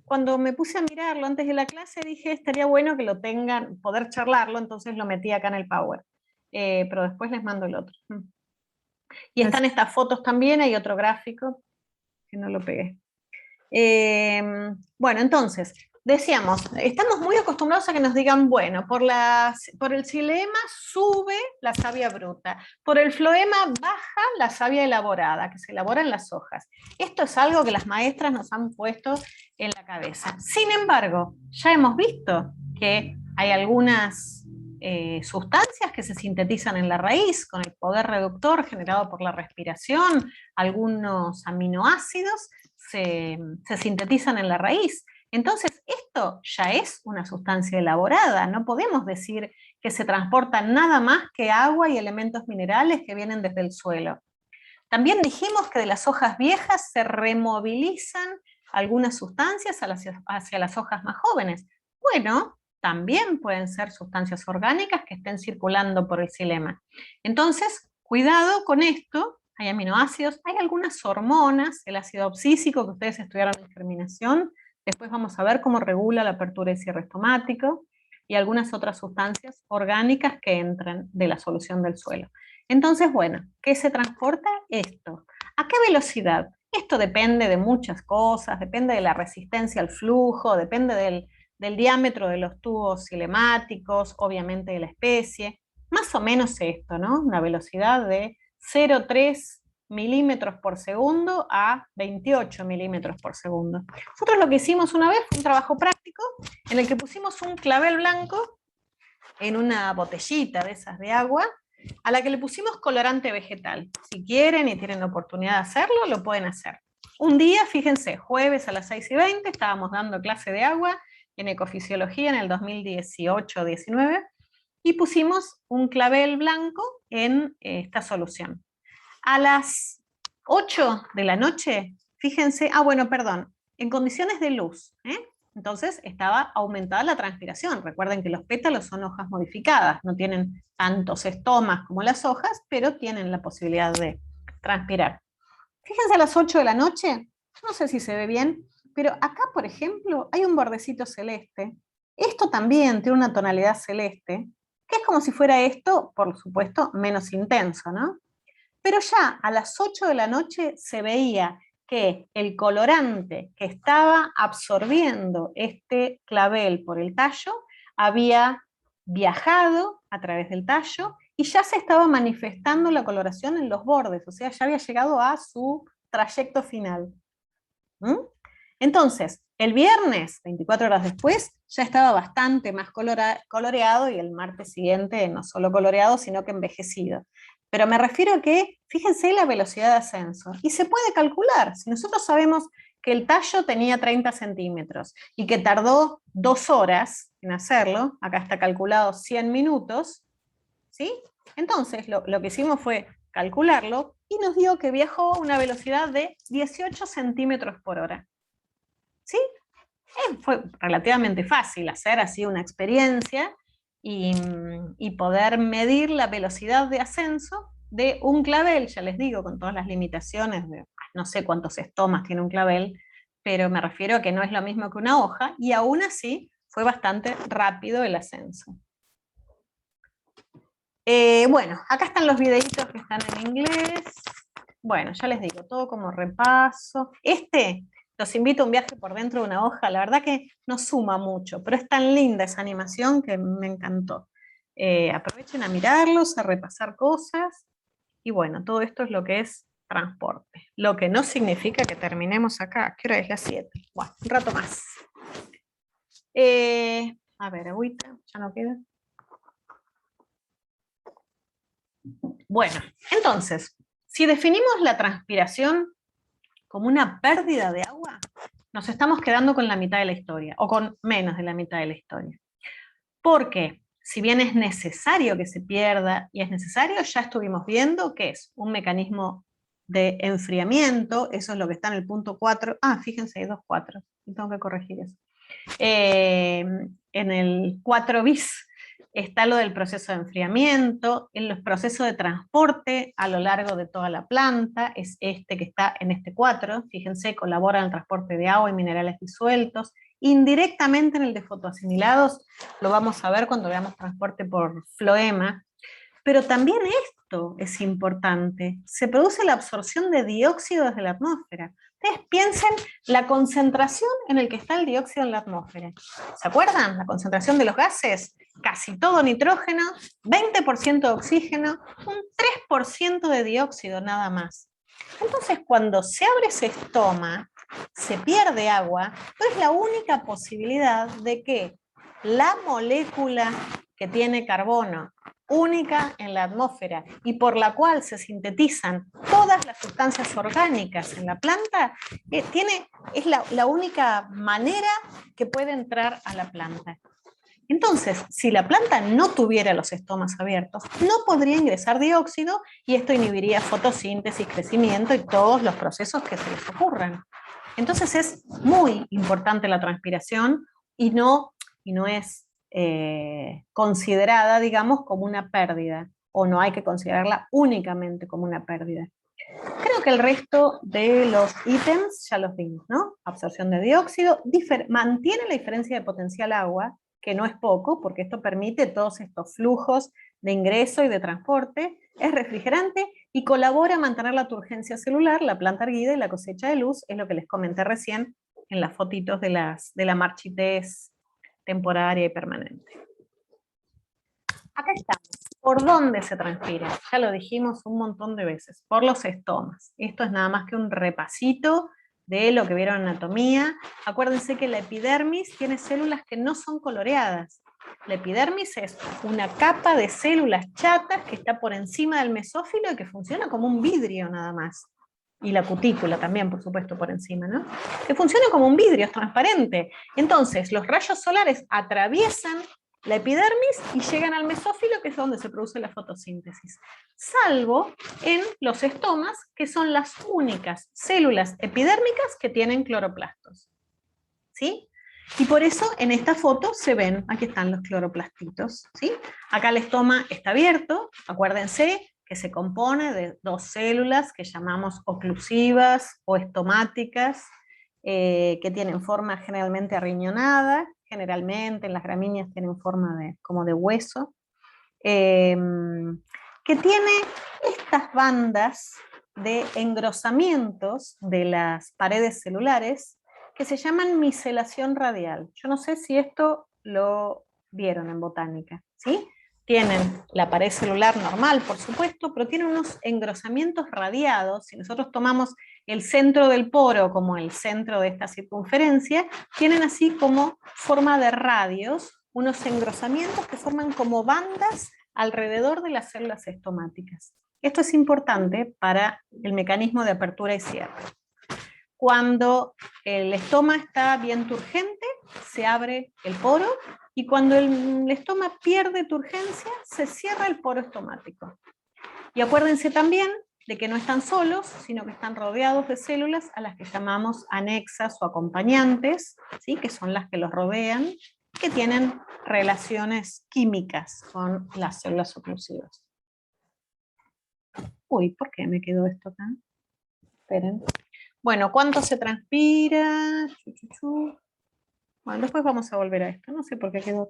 cuando me puse a mirarlo antes de la clase dije estaría bueno que lo tengan, poder charlarlo, entonces lo metí acá en el Power. Pero después les mando el otro. Y están estas fotos también, hay otro gráfico que no lo pegué. Bueno, entonces, decíamos, estamos muy acostumbrados a que nos digan, bueno, por el xilema sube la savia bruta, por el floema baja la savia elaborada, que se elabora en las hojas. Esto es algo que las maestras nos han puesto en la cabeza. Sin embargo, ya hemos visto que hay algunas sustancias que se sintetizan en la raíz con el poder reductor generado por la respiración, algunos aminoácidos se sintetizan en la raíz. Entonces, esto ya es una sustancia elaborada. No podemos decir que se transporta nada más que agua y elementos minerales que vienen desde el suelo. También dijimos que de las hojas viejas se removilizan algunas sustancias hacia las hojas más jóvenes. Bueno, también pueden ser sustancias orgánicas que estén circulando por el xilema. Entonces, cuidado con esto. Hay aminoácidos, hay algunas hormonas, el ácido abscísico que ustedes estudiaron en germinación, después vamos a ver cómo regula la apertura y cierre estomático, y algunas otras sustancias orgánicas que entran de la solución del suelo. Entonces, bueno, ¿qué se transporta? Esto. ¿A qué velocidad? Esto depende de muchas cosas, depende de la resistencia al flujo, depende del diámetro de los tubos cilemáticos, obviamente de la especie, más o menos esto, ¿no? Una velocidad de 0,3 milímetros por segundo a 28 milímetros por segundo. Nosotros lo que hicimos una vez fue un trabajo práctico en el que pusimos un clavel blanco en una botellita de esas de agua, a la que le pusimos colorante vegetal. Si quieren y tienen la oportunidad de hacerlo, lo pueden hacer. Un día, fíjense, jueves a las 6:20, estábamos dando clase de agua en ecofisiología en el 2018-19, y pusimos un clavel blanco en esta solución. A las 8 de la noche, fíjense, en condiciones de luz, entonces estaba aumentada la transpiración. Recuerden que los pétalos son hojas modificadas, no tienen tantos estomas como las hojas, pero tienen la posibilidad de transpirar. Fíjense a las 8 de la noche, no sé si se ve bien, pero acá, por ejemplo, hay un bordecito celeste. Esto también tiene una tonalidad celeste, que es como si fuera esto, por supuesto, menos intenso, ¿no? Pero ya a las 8 de la noche se veía que el colorante que estaba absorbiendo este clavel por el tallo había viajado a través del tallo y ya se estaba manifestando la coloración en los bordes, o sea, ya había llegado a su trayecto final. Entonces, el viernes, 24 horas después, ya estaba bastante más coloreado, y el martes siguiente no solo coloreado, sino que envejecido. Pero me refiero a que, fíjense la velocidad de ascenso, y se puede calcular. Si nosotros sabemos que el tallo tenía 30 centímetros y que tardó 2 horas en hacerlo, acá está calculado 100 minutos, ¿sí? Entonces lo que hicimos fue calcularlo y nos dio que viajó a una velocidad de 18 centímetros por hora. ¿Sí? Fue relativamente fácil hacer así una experiencia y poder medir la velocidad de ascenso de un clavel, ya les digo, con todas las limitaciones de no sé cuántos estomas tiene un clavel, pero me refiero a que no es lo mismo que una hoja, y aún así fue bastante rápido el ascenso. Bueno, acá están los videitos que están en inglés. Bueno, ya les digo, todo como repaso. los invito a un viaje por dentro de una hoja. La verdad que no suma mucho, pero es tan linda esa animación que me encantó. Aprovechen a mirarlos, a repasar cosas. Y bueno, todo esto es lo que es transporte. Lo que no significa que terminemos acá. ¿Qué hora es? Las 7. Bueno, un rato más. A ver, agüita, ya no queda. Bueno, entonces, si definimos la transpiración como una pérdida de agua, nos estamos quedando con la mitad de la historia, o con menos de la mitad de la historia. Porque, si bien es necesario que se pierda, y es necesario, ya estuvimos viendo que es un mecanismo de enfriamiento, eso es lo que está en el punto 4. Ah, fíjense, hay 2 4, y tengo que corregir eso. En el 4 bis está lo del proceso de enfriamiento, en los procesos de transporte a lo largo de toda la planta, es este que está en este 4, fíjense, colabora en el transporte de agua y minerales disueltos, indirectamente en el de fotoasimilados, lo vamos a ver cuando veamos transporte por floema, pero también esto es importante, se produce la absorción de dióxido desde la atmósfera. Ustedes piensen la concentración en el que está el dióxido en la atmósfera. ¿Se acuerdan? La concentración de los gases, casi todo nitrógeno, 20% de oxígeno, un 3% de dióxido nada más. Entonces, cuando se abre ese estoma, se pierde agua, pero es la única posibilidad de que la molécula que tiene carbono, única en la atmósfera y por la cual se sintetizan todas las sustancias orgánicas en la planta, es la única manera que puede entrar a la planta. Entonces, si la planta no tuviera los estomas abiertos, no podría ingresar dióxido y esto inhibiría fotosíntesis, crecimiento y todos los procesos que se les ocurran. Entonces es muy importante la transpiración y no es considerada, digamos, como una pérdida, o no hay que considerarla únicamente como una pérdida. Creo que el resto de los ítems ya los vimos, ¿no? Absorción de dióxido, mantiene la diferencia de potencial agua, que no es poco, porque esto permite todos estos flujos de ingreso y de transporte, es refrigerante y colabora a mantener la turgencia celular, la planta erguida y la cosecha de luz, es lo que les comenté recién en las fotitos de la marchitez temporaria y permanente. Acá estamos. ¿Por dónde se transpira? Ya lo dijimos un montón de veces, por los estomas. Esto es nada más que un repasito de lo que vieron en anatomía. Acuérdense que la epidermis tiene células que no son coloreadas. La epidermis es una capa de células chatas que está por encima del mesófilo y que funciona como un vidrio nada más. Y la cutícula también, por supuesto, por encima, ¿no? Que funciona como un vidrio, es transparente. Entonces, los rayos solares atraviesan la epidermis y llegan al mesófilo, que es donde se produce la fotosíntesis. Salvo en los estomas, que son las únicas células epidérmicas que tienen cloroplastos. ¿Sí? Y por eso en esta foto se ven, aquí están los cloroplastitos, ¿sí? Acá el estoma está abierto, acuérdense que se compone de 2 células que llamamos oclusivas o estomáticas, que tienen forma generalmente arriñonada, generalmente en las gramíneas tienen forma como de hueso, que tiene estas bandas de engrosamientos de las paredes celulares que se llaman micelación radial. Yo no sé si esto lo vieron en botánica, ¿sí? Tienen la pared celular normal, por supuesto, pero tienen unos engrosamientos radiados. Si nosotros tomamos el centro del poro como el centro de esta circunferencia, tienen así como forma de radios, unos engrosamientos que forman como bandas alrededor de las células estomáticas. Esto es importante para el mecanismo de apertura y cierre. Cuando el estoma está bien turgente, se abre el poro, y cuando el estoma pierde turgencia, se cierra el poro estomático. Y acuérdense también de que no están solos, sino que están rodeados de células a las que llamamos anexas o acompañantes, ¿sí? Que son las que los rodean, que tienen relaciones químicas con las células oclusivas. Uy, ¿por qué me quedó esto acá? Esperen. Bueno, ¿cuánto se transpira? Bueno, después vamos a volver a esto, no sé por qué quedó.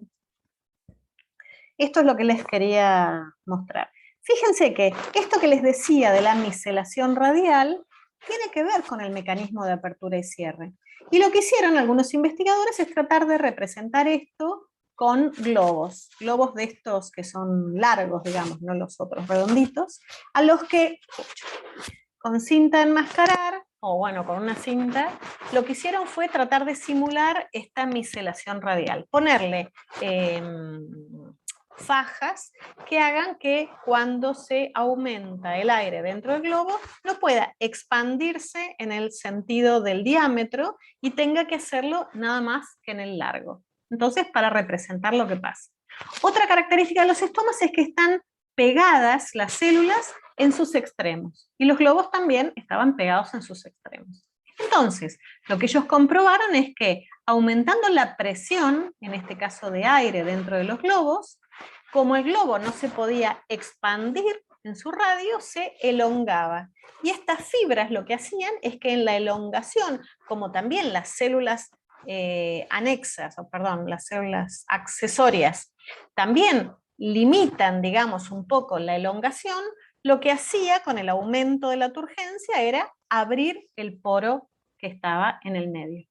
Esto es lo que les quería mostrar. Fíjense que esto que les decía de la micelación radial tiene que ver con el mecanismo de apertura y cierre. Y lo que hicieron algunos investigadores es tratar de representar esto con globos de estos que son largos, digamos, no los otros redonditos, a los que con cinta enmascarar, o bueno, con una cinta, lo que hicieron fue tratar de simular esta miscelación radial, ponerle fajas que hagan que cuando se aumenta el aire dentro del globo no pueda expandirse en el sentido del diámetro y tenga que hacerlo nada más que en el largo. Entonces, para representar lo que pasa. Otra característica de los estomas es que están pegadas las células en sus extremos, y los globos también estaban pegados en sus extremos. Entonces, lo que ellos comprobaron es que aumentando la presión, en este caso de aire dentro de los globos, como el globo no se podía expandir en su radio, se elongaba. Y estas fibras lo que hacían es que en la elongación, como también las células las células accesorias, también limitan, digamos, un poco la elongación, lo que hacía con el aumento de la turgencia era abrir el poro que estaba en el medio.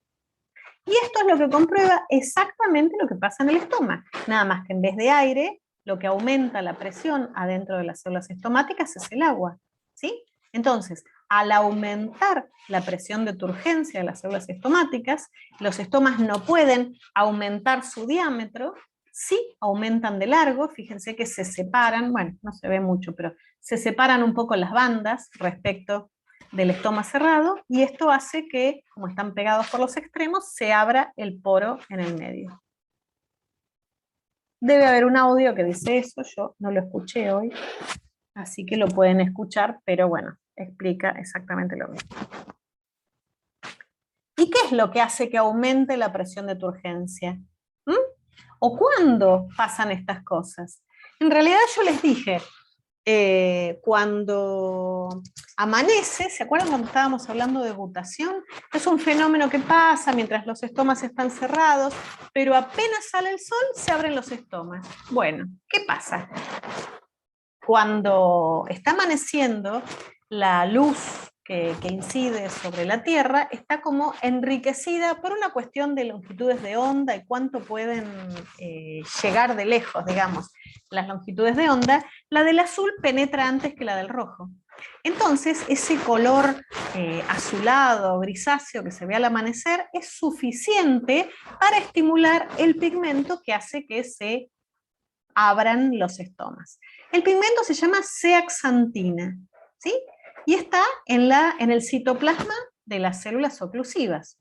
Y esto es lo que comprueba exactamente lo que pasa en el estómago, nada más que en vez de aire, lo que aumenta la presión adentro de las células estomáticas es el agua, ¿sí? Entonces, al aumentar la presión de turgencia de las células estomáticas, los estomas no pueden aumentar su diámetro, sí aumentan de largo, fíjense que se separan, bueno, no se ve mucho, pero se separan un poco las bandas respecto del estoma cerrado, y esto hace que, como están pegados por los extremos, se abra el poro en el medio. Debe haber un audio que dice eso, yo no lo escuché hoy, así que lo pueden escuchar, pero bueno, explica exactamente lo mismo. ¿Y qué es lo que hace que aumente la presión de turgencia? ¿O cuándo pasan estas cosas? En realidad yo les dije, cuando amanece, ¿se acuerdan cuando estábamos hablando de gutación? Es un fenómeno que pasa mientras los estomas están cerrados, pero apenas sale el sol se abren los estomas. Bueno, ¿qué pasa? Cuando está amaneciendo, la luz que incide sobre la Tierra está como enriquecida por una cuestión de longitudes de onda y cuánto pueden llegar de lejos, digamos, las longitudes de onda. La del azul penetra antes que la del rojo. Entonces, ese color azulado, grisáceo que se ve al amanecer es suficiente para estimular el pigmento que hace que se abran los estomas. El pigmento se llama zeaxantina, ¿sí? Y está en el citoplasma de las células oclusivas.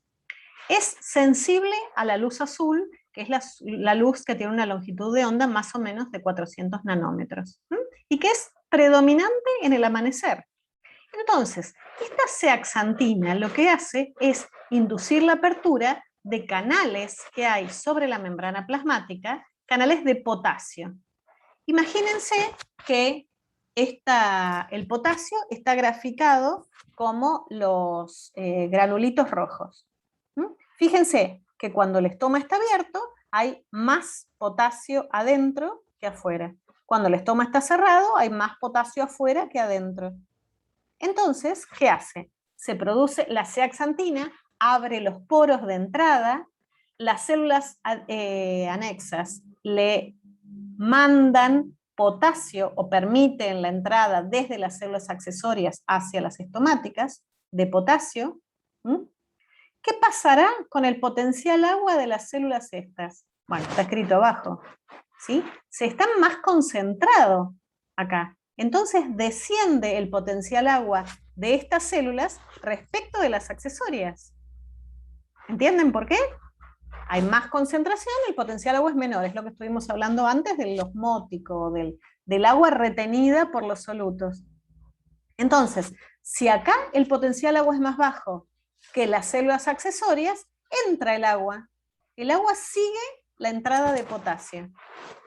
Es sensible a la luz azul, que es la luz que tiene una longitud de onda más o menos de 400 nanómetros, y que es predominante en el amanecer. Entonces, esta zeaxantina lo que hace es inducir la apertura de canales que hay sobre la membrana plasmática, canales de potasio. Imagínense que el potasio está graficado como los granulitos rojos. Fíjense que cuando el estoma está abierto hay más potasio adentro que afuera. Cuando el estoma está cerrado hay más potasio afuera que adentro. Entonces, ¿qué hace? Se produce la zeaxantina, abre los poros de entrada, las células anexas le mandan potasio o permiten la entrada desde las células accesorias hacia las estomáticas de potasio. ¿Qué pasará con el potencial agua de las células estas? Bueno, está escrito abajo, ¿sí? Se están más concentrados acá. Entonces desciende el potencial agua de estas células respecto de las accesorias. ¿Entienden por qué? Hay más concentración, el potencial agua es menor, es lo que estuvimos hablando antes del osmótico, del agua retenida por los solutos. Entonces, si acá el potencial agua es más bajo que las células accesorias, entra el agua sigue la entrada de potasio.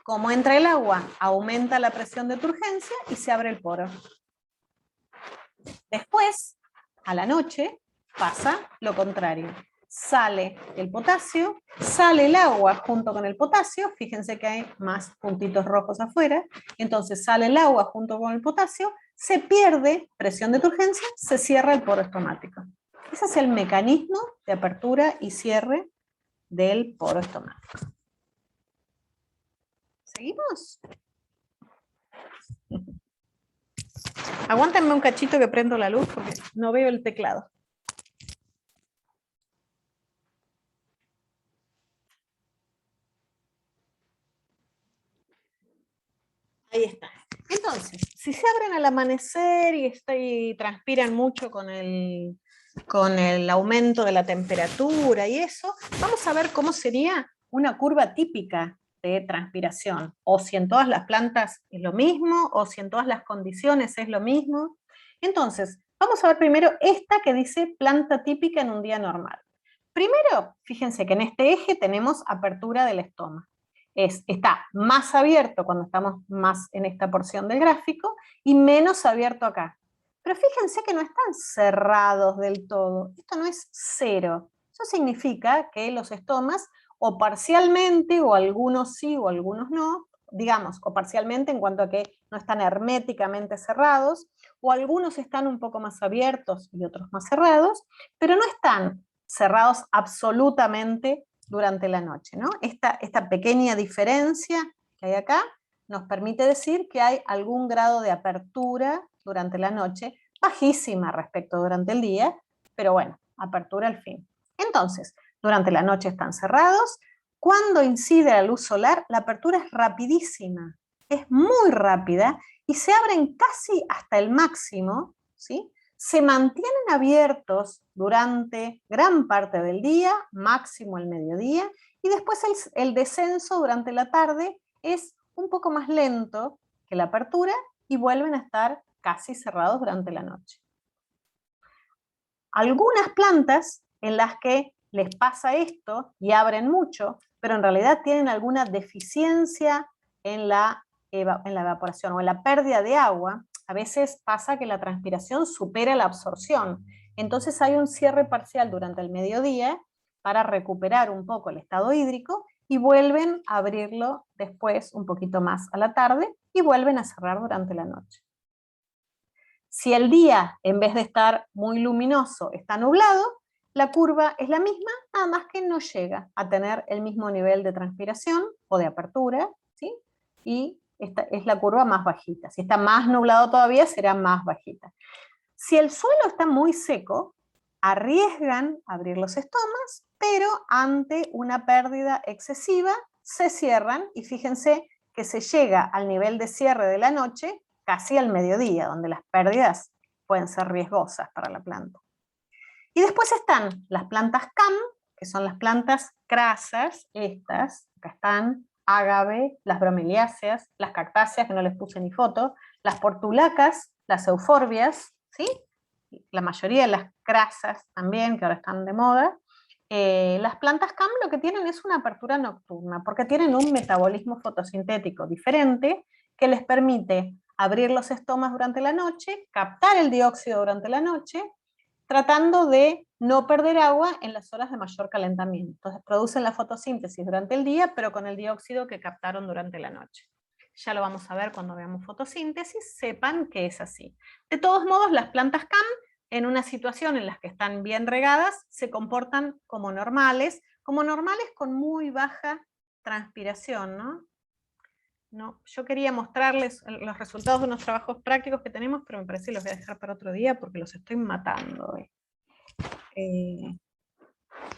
Como entra el agua, aumenta la presión de turgencia y se abre el poro. Después, a la noche, pasa lo contrario. sale el potasio, sale el agua junto con el potasio, fíjense que hay más puntitos rojos afuera, entonces sale el agua junto con el potasio, se pierde presión de turgencia, se cierra el poro estomático. Ese es el mecanismo de apertura y cierre del poro estomático. ¿Seguimos? Aguántenme un cachito que prendo la luz porque no veo el teclado. Ahí está. Entonces, si se abren al amanecer y transpiran mucho con el aumento de la temperatura y eso, vamos a ver cómo sería una curva típica de transpiración, o si en todas las plantas es lo mismo, o si en todas las condiciones es lo mismo. Entonces, vamos a ver primero esta que dice planta típica en un día normal. Primero, fíjense que en este eje tenemos apertura del estómago. Está más abierto cuando estamos más en esta porción del gráfico y menos abierto acá. Pero fíjense que no están cerrados del todo. Esto no es cero. Eso significa que los estomas o parcialmente, o algunos sí o algunos no, digamos, o parcialmente en cuanto a que no están herméticamente cerrados, o algunos están un poco más abiertos y otros más cerrados, pero no están cerrados absolutamente durante la noche, ¿no? Esta pequeña diferencia que hay acá nos permite decir que hay algún grado de apertura durante la noche, bajísima respecto durante el día, pero bueno, apertura al fin. Entonces, durante la noche están cerrados. Cuando incide la luz solar, la apertura es rapidísima, es muy rápida y se abren casi hasta el máximo, ¿sí? Se mantienen abiertos durante gran parte del día, máximo el mediodía, y después el descenso durante la tarde es un poco más lento que la apertura y vuelven a estar casi cerrados durante la noche. Algunas plantas en las que les pasa esto y abren mucho, pero en realidad tienen alguna deficiencia en la evaporación o en la pérdida de agua, a veces pasa que la transpiración supera la absorción. Entonces hay un cierre parcial durante el mediodía para recuperar un poco el estado hídrico y vuelven a abrirlo después un poquito más a la tarde y vuelven a cerrar durante la noche. Si el día, en vez de estar muy luminoso, está nublado, la curva es la misma, nada más que no llega a tener el mismo nivel de transpiración o de apertura, ¿sí? Y esta es la curva más bajita. Si está más nublado todavía, será más bajita. Si el suelo está muy seco, arriesgan abrir los estomas, pero ante una pérdida excesiva se cierran y fíjense que se llega al nivel de cierre de la noche casi al mediodía, donde las pérdidas pueden ser riesgosas para la planta. Y después están las plantas CAM, que son las plantas crasas, estas, acá están, ágave, las bromeliáceas, las cactáceas, que no les puse ni foto, las portulacas, las euforbias, ¿sí? La mayoría de las crasas también, que ahora están de moda. Las plantas CAM lo que tienen es una apertura nocturna, porque tienen un metabolismo fotosintético diferente que les permite abrir los estomas durante la noche, captar el dióxido durante la noche, tratando de no perder agua en las horas de mayor calentamiento. Entonces producen la fotosíntesis durante el día, pero con el dióxido que captaron durante la noche. Ya lo vamos a ver cuando veamos fotosíntesis, sepan que es así. De todos modos, las plantas CAM, en una situación en la que están bien regadas, se comportan como normales con muy baja transpiración, ¿no? No, yo quería mostrarles los resultados de unos trabajos prácticos que tenemos, pero me parece que los voy a dejar para otro día porque los estoy matando hoy. ¿Qué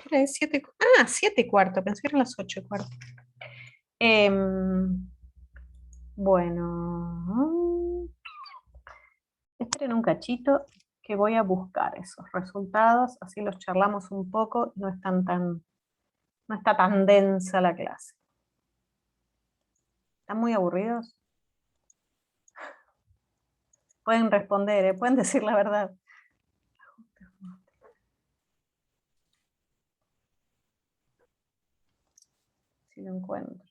hora es? 7:15, pensé que eran las 8:15. Bueno, esperen un cachito que voy a buscar esos resultados, así los charlamos un poco, no está tan densa la clase. ¿Están muy aburridos? Pueden responder, pueden decir la verdad. Si lo encuentro.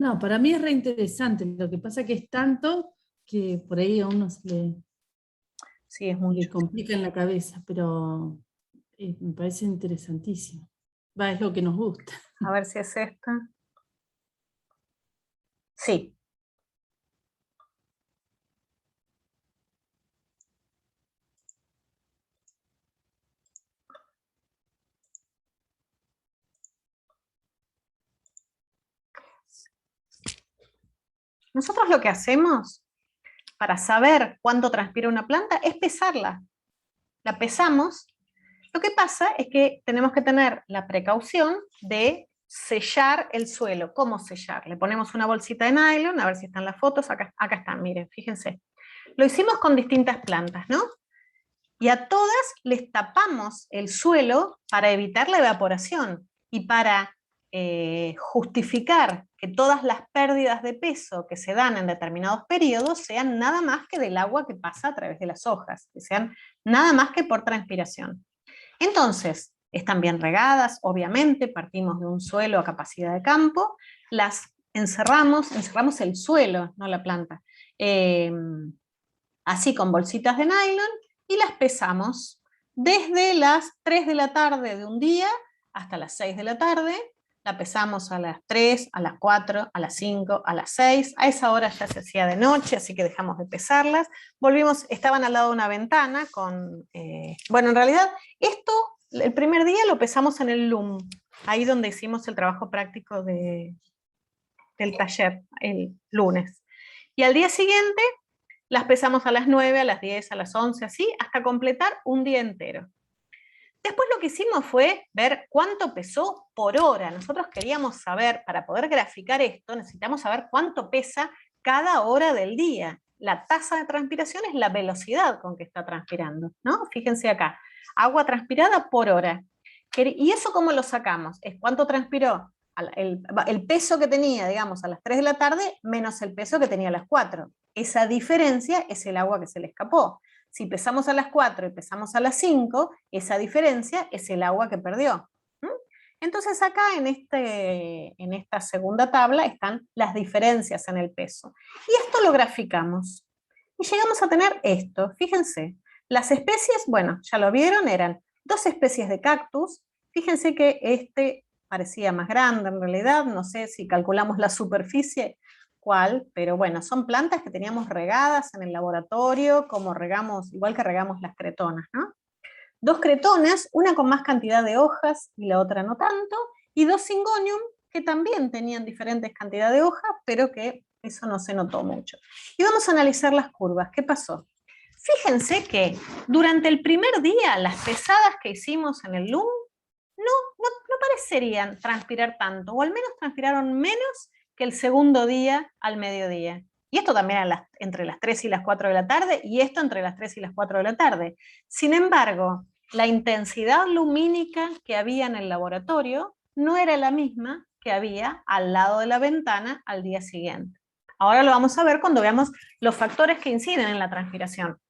No, para mí es re interesante. Lo que pasa que es tanto que por ahí a uno Sí, es le mucho. complica en la cabeza, pero me parece interesantísimo. Es lo que nos gusta. A ver si es esta. Sí. Nosotros lo que hacemos para saber cuánto transpira una planta es pesarla. La pesamos. Lo que pasa es que tenemos que tener la precaución de sellar el suelo. ¿Cómo sellar? Le ponemos una bolsita de nylon, a ver si están las fotos, acá están, miren, fíjense. Lo hicimos con distintas plantas, ¿no? Y a todas les tapamos el suelo para evitar la evaporación y para justificar que todas las pérdidas de peso que se dan en determinados periodos sean nada más que del agua que pasa a través de las hojas, que sean nada más que por transpiración. Entonces, están bien regadas, obviamente, partimos de un suelo a capacidad de campo, las encerramos el suelo, no la planta, así con bolsitas de nylon, y las pesamos desde las 3 de la tarde de un día hasta las 6 de la tarde. La pesamos a las 3, a las 4, a las 5, a las 6, a esa hora ya se hacía de noche, así que dejamos de pesarlas. Volvimos, estaban al lado de una ventana con, bueno, en realidad esto, el primer día lo pesamos en el LUM, ahí donde hicimos el trabajo práctico del taller, el lunes. Y al día siguiente las pesamos a las 9, a las 10, a las 11, así, hasta completar un día entero. Después lo que hicimos fue ver cuánto pesó por hora. Nosotros queríamos saber, para poder graficar esto, necesitamos saber cuánto pesa cada hora del día. La tasa de transpiración es la velocidad con que está transpirando, ¿no? Fíjense acá, agua transpirada por hora. ¿Y eso cómo lo sacamos? Es cuánto transpiró el peso que tenía, digamos, a las 3 de la tarde, menos el peso que tenía a las 4. Esa diferencia es el agua que se le escapó. Si pesamos a las 4 y pesamos a las 5, esa diferencia es el agua que perdió. Entonces acá en esta segunda tabla están las diferencias en el peso. Y esto lo graficamos. Y llegamos a tener esto. Fíjense, las especies, bueno, ya lo vieron, eran 2 especies de cactus. Fíjense que este parecía más grande en realidad, no sé si calculamos la superficie, cuál, pero bueno, son plantas que teníamos regadas en el laboratorio, como regamos, igual que regamos las cretonas, ¿no? 2 cretonas, una con más cantidad de hojas y la otra no tanto, y 2 Syngonium que también tenían diferentes cantidades de hojas, pero que eso no se notó mucho. Y vamos a analizar las curvas. ¿Qué pasó? Fíjense que durante el primer día, las pesadas que hicimos en el LUM no parecerían transpirar tanto, o al menos transpiraron menos que el segundo día al mediodía. Y esto también entre las 3 y las 4 de la tarde, y esto entre las 3 y las 4 de la tarde. Sin embargo, la intensidad lumínica que había en el laboratorio no era la misma que había al lado de la ventana al día siguiente. Ahora lo vamos a ver cuando veamos los factores que inciden en la transpiración.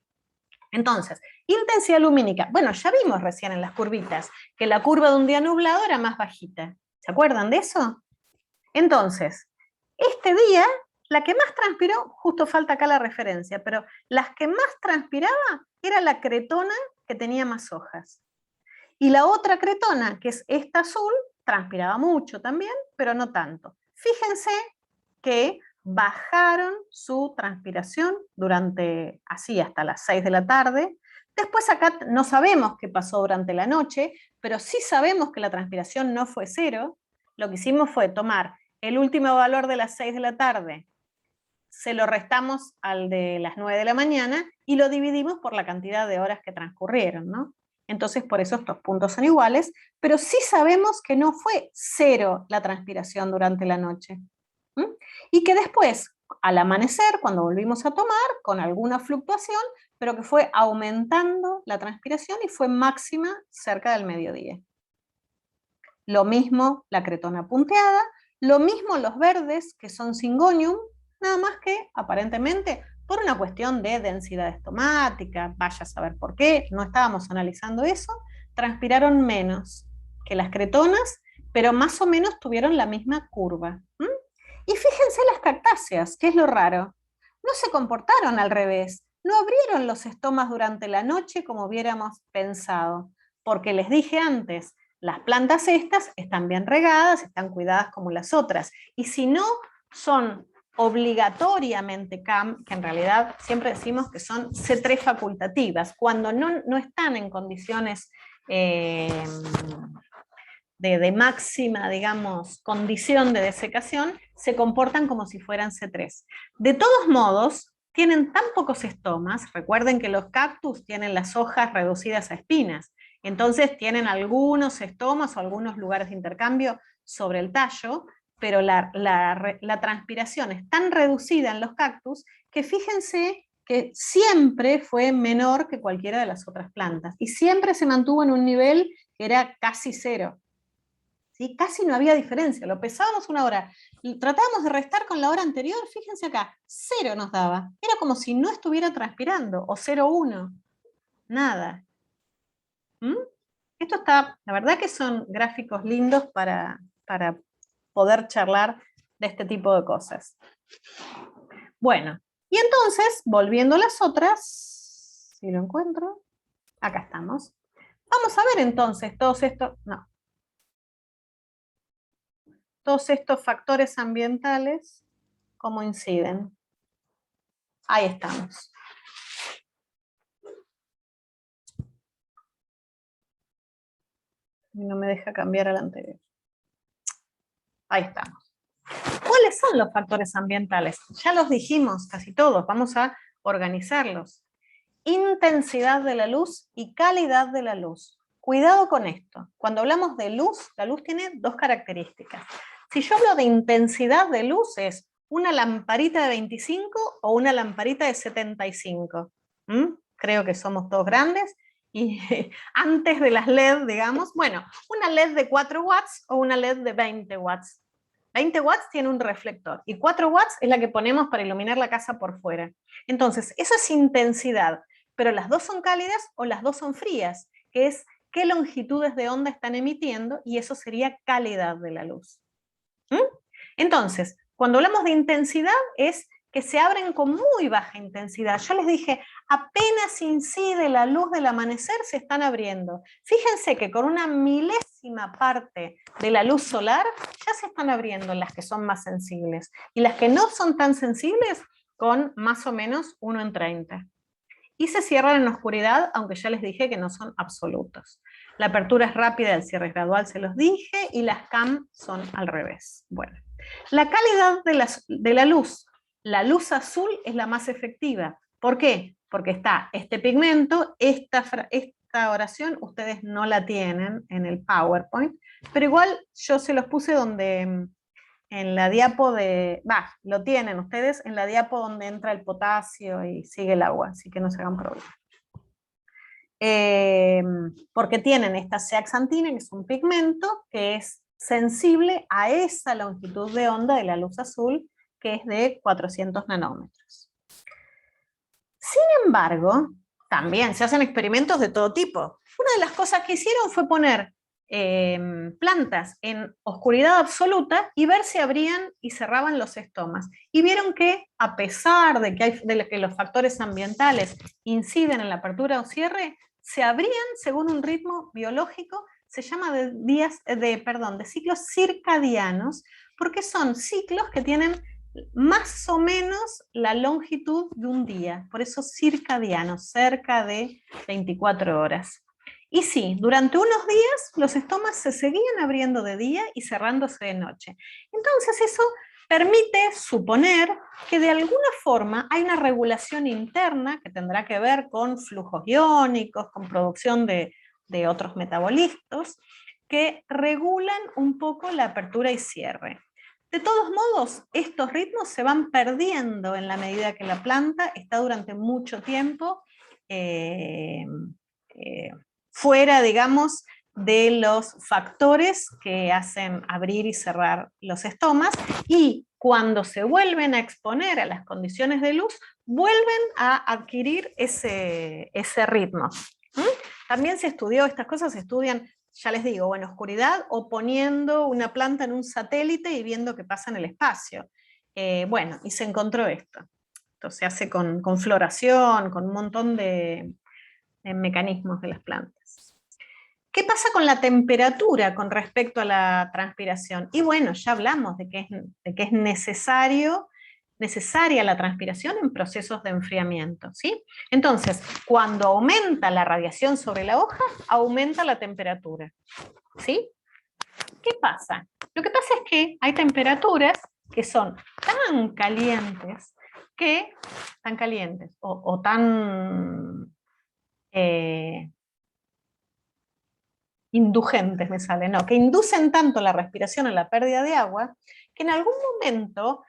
Entonces, intensidad lumínica. Bueno, ya vimos recién en las curvitas que la curva de un día nublado era más bajita. ¿Se acuerdan de eso? Entonces, este día, la que más transpiró, justo falta acá la referencia, pero las que más transpiraba era la cretona que tenía más hojas. Y la otra cretona, que es esta azul, transpiraba mucho también, pero no tanto. Fíjense que bajaron su transpiración durante, así hasta las 6 de la tarde. Después acá no sabemos qué pasó durante la noche, pero sí sabemos que la transpiración no fue 0. Lo que hicimos fue tomar el último valor de las 6 de la tarde, se lo restamos al de las 9 de la mañana y lo dividimos por la cantidad de horas que transcurrieron, ¿no? Entonces, por eso estos puntos son iguales, pero sí sabemos que no fue 0 la transpiración durante la noche. Y que después, al amanecer, cuando volvimos a tomar, con alguna fluctuación, pero que fue aumentando la transpiración y fue máxima cerca del mediodía. Lo mismo la cretona punteada, lo mismo los verdes, que son Syngonium, nada más que, aparentemente, por una cuestión de densidad estomática, vaya a saber por qué, no estábamos analizando eso, transpiraron menos que las cretonas, pero más o menos tuvieron la misma curva. Y fíjense las cactáceas, que es lo raro. No se comportaron al revés, no abrieron los estomas durante la noche como hubiéramos pensado, porque les dije antes, las plantas estas están bien regadas, están cuidadas como las otras, y si no son obligatoriamente CAM, que en realidad siempre decimos que son C3 facultativas, cuando no están en condiciones de máxima, digamos, condición de desecación, se comportan como si fueran C3. De todos modos, tienen tan pocos estomas, recuerden que los cactus tienen las hojas reducidas a espinas, entonces tienen algunos estomas o algunos lugares de intercambio sobre el tallo, pero la transpiración es tan reducida en los cactus que fíjense que siempre fue menor que cualquiera de las otras plantas, y siempre se mantuvo en un nivel que era casi cero. ¿Sí? Casi no había diferencia, lo pesábamos una hora, tratábamos de restar con la hora anterior, fíjense acá, 0 nos daba, era como si no estuviera transpirando, o 0,1, nada. Esto está, la verdad que son gráficos lindos para poder charlar de este tipo de cosas. Bueno, y entonces, volviendo a las otras, si lo encuentro, acá estamos. Vamos a ver entonces todos estos factores ambientales, cómo inciden. Ahí estamos. Y no me deja cambiar al anterior. Ahí estamos. ¿Cuáles son los factores ambientales? Ya los dijimos casi todos, vamos a organizarlos. Intensidad de la luz y calidad de la luz. Cuidado con esto. Cuando hablamos de luz, la luz tiene dos características. Si yo hablo de intensidad de luz, es una lamparita de 25 o una lamparita de 75. Creo que somos todos grandes. Y antes de las LED, digamos, bueno, una LED de 4 watts o una LED de 20 watts. 20 watts tiene un reflector y 4 watts es la que ponemos para iluminar la casa por fuera. Entonces, eso es intensidad, pero las dos son cálidas o las dos son frías, que es qué longitudes de onda están emitiendo, y eso sería calidad de la luz. Entonces, cuando hablamos de intensidad es que se abren con muy baja intensidad. Yo les dije, apenas incide la luz del amanecer, se están abriendo. Fíjense que con una milésima parte de la luz solar ya se están abriendo las que son más sensibles. Y las que no son tan sensibles, con más o menos 1 en 30. Y se cierran en oscuridad, aunque ya les dije que no son absolutos. La apertura es rápida, el cierre es gradual, se los dije, y las CAM son al revés. Bueno, la calidad de la luz azul es la más efectiva. ¿Por qué? Porque está este pigmento, esta oración ustedes no la tienen en el PowerPoint, pero igual yo se los puse donde, en la diapo lo tienen ustedes en la diapo donde entra el potasio y sigue el agua, así que no se hagan problema. Porque tienen esta zeaxantina, que es un pigmento que es sensible a esa longitud de onda de la luz azul, que es de 400 nanómetros. Sin embargo, también se hacen experimentos de todo tipo. Una de las cosas que hicieron fue poner plantas en oscuridad absoluta y ver si abrían y cerraban los estomas. Y vieron que, a pesar de que los factores ambientales inciden en la apertura o cierre, se abrían según un ritmo biológico, se llama de ciclos circadianos, porque son ciclos que tienen más o menos la longitud de un día, por eso circadianos, cerca de 24 horas. Y sí, durante unos días los estomas se seguían abriendo de día y cerrándose de noche. Entonces eso permite suponer que de alguna forma hay una regulación interna que tendrá que ver con flujos iónicos, con producción de otros metabolitos, que regulan un poco la apertura y cierre. De todos modos, estos ritmos se van perdiendo en la medida que la planta está durante mucho tiempo fuera, digamos, de los factores que hacen abrir y cerrar los estomas, y cuando se vuelven a exponer a las condiciones de luz, vuelven a adquirir ese ritmo. También se estudió, estas cosas se estudian ya les digo, o en oscuridad, o poniendo una planta en un satélite y viendo qué pasa en el espacio. Bueno, y se encontró esto. Esto se hace con floración, con un montón de mecanismos de las plantas. ¿Qué pasa con la temperatura con respecto a la transpiración? Y bueno, ya hablamos de que es necesaria la transpiración en procesos de enfriamiento, ¿sí? Entonces, cuando aumenta la radiación sobre la hoja, aumenta la temperatura, ¿sí? ¿Qué pasa? Lo que pasa es que hay temperaturas que son tan calientes o tan indulgentes me sale, no, que inducen tanto la respiración en la pérdida de agua, que en algún momento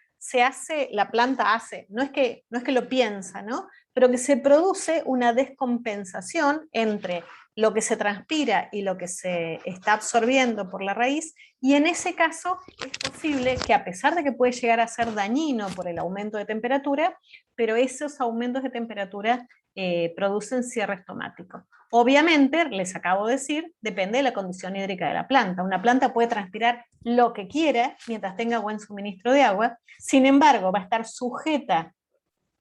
la planta hace, no es que lo piensa, ¿no? Pero que se produce una descompensación entre lo que se transpira y lo que se está absorbiendo por la raíz, y en ese caso es posible que, a pesar de que puede llegar a ser dañino por el aumento de temperatura, pero esos aumentos de temperatura producen cierre estomático. Obviamente, les acabo de decir, depende de la condición hídrica de la planta. Una planta puede transpirar lo que quiera mientras tenga buen suministro de agua, sin embargo, va a estar sujeta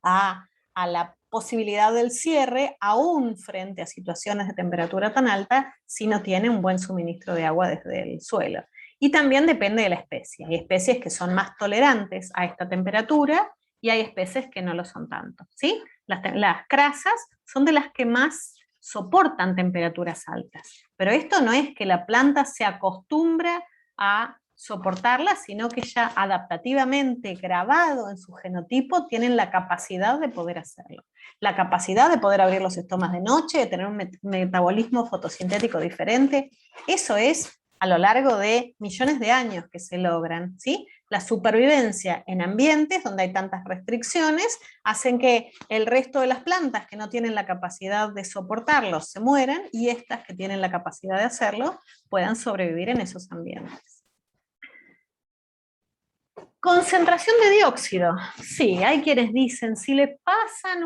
a la posibilidad del cierre, aún frente a situaciones de temperatura tan alta, si no tiene un buen suministro de agua desde el suelo. Y también depende de la especie. Hay especies que son más tolerantes a esta temperatura y hay especies que no lo son tanto, ¿sí? Las crasas son de las que más soportan temperaturas altas, pero esto no es que la planta se acostumbra a soportarla, sino que ya adaptativamente grabado en su genotipo tienen la capacidad de poder hacerlo. La capacidad de poder abrir los estomas de noche, de tener un metabolismo fotosintético diferente, eso es a lo largo de millones de años que se logran, ¿sí? La supervivencia en ambientes donde hay tantas restricciones hacen que el resto de las plantas que no tienen la capacidad de soportarlo se mueran, y estas que tienen la capacidad de hacerlo puedan sobrevivir en esos ambientes. Concentración de dióxido. Sí, hay quienes dicen, si le pasan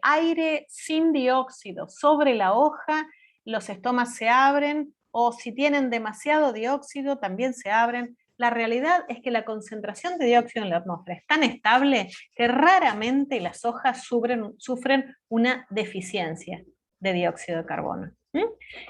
aire sin dióxido sobre la hoja, los estomas se abren, o si tienen demasiado dióxido también se abren. La realidad es que la concentración de dióxido en la atmósfera es tan estable que raramente las hojas sufren una deficiencia de dióxido de carbono.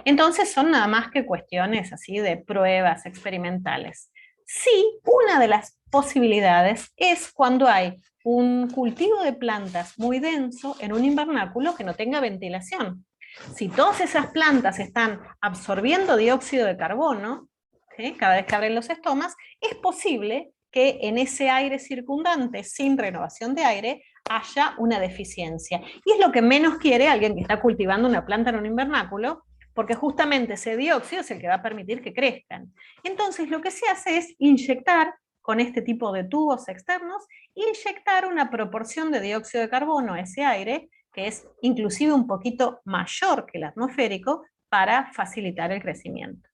Entonces son nada más que cuestiones así de pruebas experimentales. Sí, una de las posibilidades es cuando hay un cultivo de plantas muy denso en un invernáculo que no tenga ventilación. Si todas esas plantas están absorbiendo dióxido de carbono, ¿sí?, cada vez que abren los estomas, es posible que en ese aire circundante, sin renovación de aire, haya una deficiencia. Y es lo que menos quiere alguien que está cultivando una planta en un invernáculo, porque justamente ese dióxido es el que va a permitir que crezcan. Entonces lo que se hace es inyectar, con este tipo de tubos externos, inyectar una proporción de dióxido de carbono a ese aire, que es inclusive un poquito mayor que el atmosférico, para facilitar el crecimiento.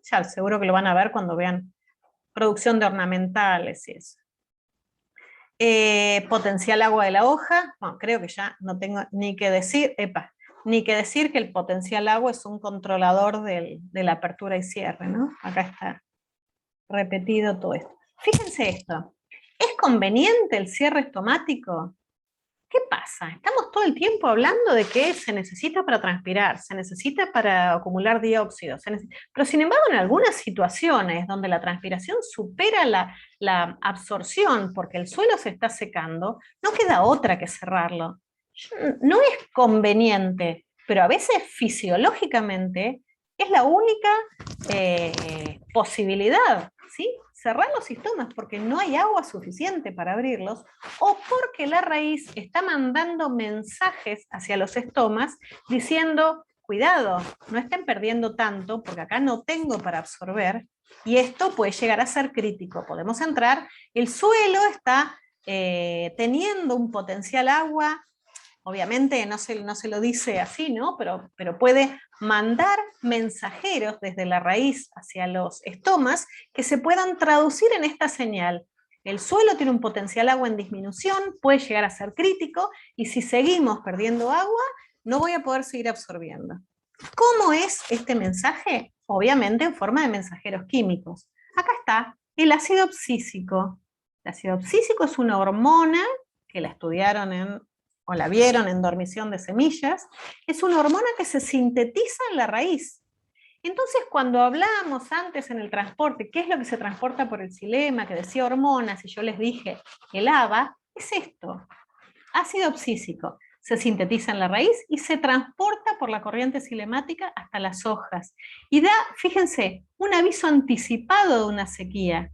Ya seguro que lo van a ver cuando vean producción de ornamentales y eso. Potencial agua de la hoja, bueno, creo que ya no tengo ni que decir, que el potencial agua es un controlador de la apertura y cierre, ¿no? Acá está repetido todo esto. Fíjense esto, ¿es conveniente el cierre estomático? ¿Qué pasa? Estamos todo el tiempo hablando de que se necesita para transpirar, se necesita para acumular dióxido, pero sin embargo en algunas situaciones donde la transpiración supera la absorción porque el suelo se está secando, no queda otra que cerrarlo. No es conveniente, pero a veces fisiológicamente es la única posibilidad, ¿sí? Cerrar los estomas porque no hay agua suficiente para abrirlos, o porque la raíz está mandando mensajes hacia los estomas diciendo, cuidado, no estén perdiendo tanto porque acá no tengo para absorber, y esto puede llegar a ser crítico. Podemos entrar, el suelo está teniendo un potencial agua, obviamente no se lo dice así, ¿no? Pero puede mandar mensajeros desde la raíz hacia los estomas que se puedan traducir en esta señal. El suelo tiene un potencial agua en disminución, puede llegar a ser crítico, y si seguimos perdiendo agua, no voy a poder seguir absorbiendo. ¿Cómo es este mensaje? Obviamente en forma de mensajeros químicos. Acá está el ácido abscísico. El ácido abscísico es una hormona que la estudiaron o la vieron en dormición de semillas. Es una hormona que se sintetiza en la raíz. Entonces, cuando hablábamos antes en el transporte, ¿qué es lo que se transporta por el xilema? Que decía hormonas, y yo les dije el ABA, es esto, ácido abscísico. Se sintetiza en la raíz y se transporta por la corriente xilemática hasta las hojas. Y da, fíjense, un aviso anticipado de una sequía.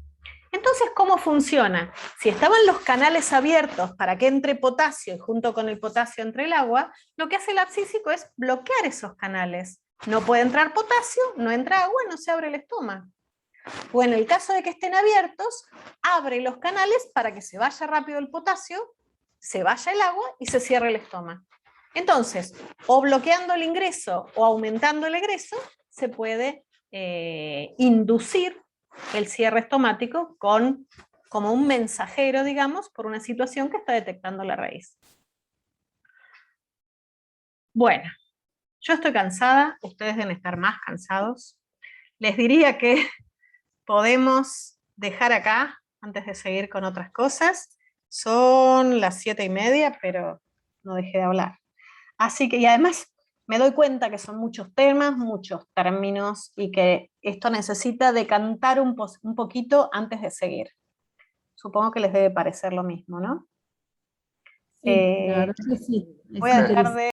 Entonces, ¿cómo funciona? Si estaban los canales abiertos para que entre potasio y junto con el potasio entre el agua, lo que hace el abscísico es bloquear esos canales. No puede entrar potasio, no entra agua, no se abre el estoma. O en el caso de que estén abiertos, abre los canales para que se vaya rápido el potasio, se vaya el agua y se cierre el estoma. Entonces, o bloqueando el ingreso o aumentando el egreso, se puede inducir el cierre estomático como un mensajero, digamos, por una situación que está detectando la raíz. Bueno, yo estoy cansada, ustedes deben estar más cansados. Les diría que podemos dejar acá antes de seguir con otras cosas. Son las 7:30, pero no dejé de hablar. Así que, y además me doy cuenta que son muchos temas, muchos términos, y que esto necesita decantar un poquito antes de seguir. Supongo que les debe parecer lo mismo, ¿no? Sí, la verdad que sí, es Voy a dejar interesante. de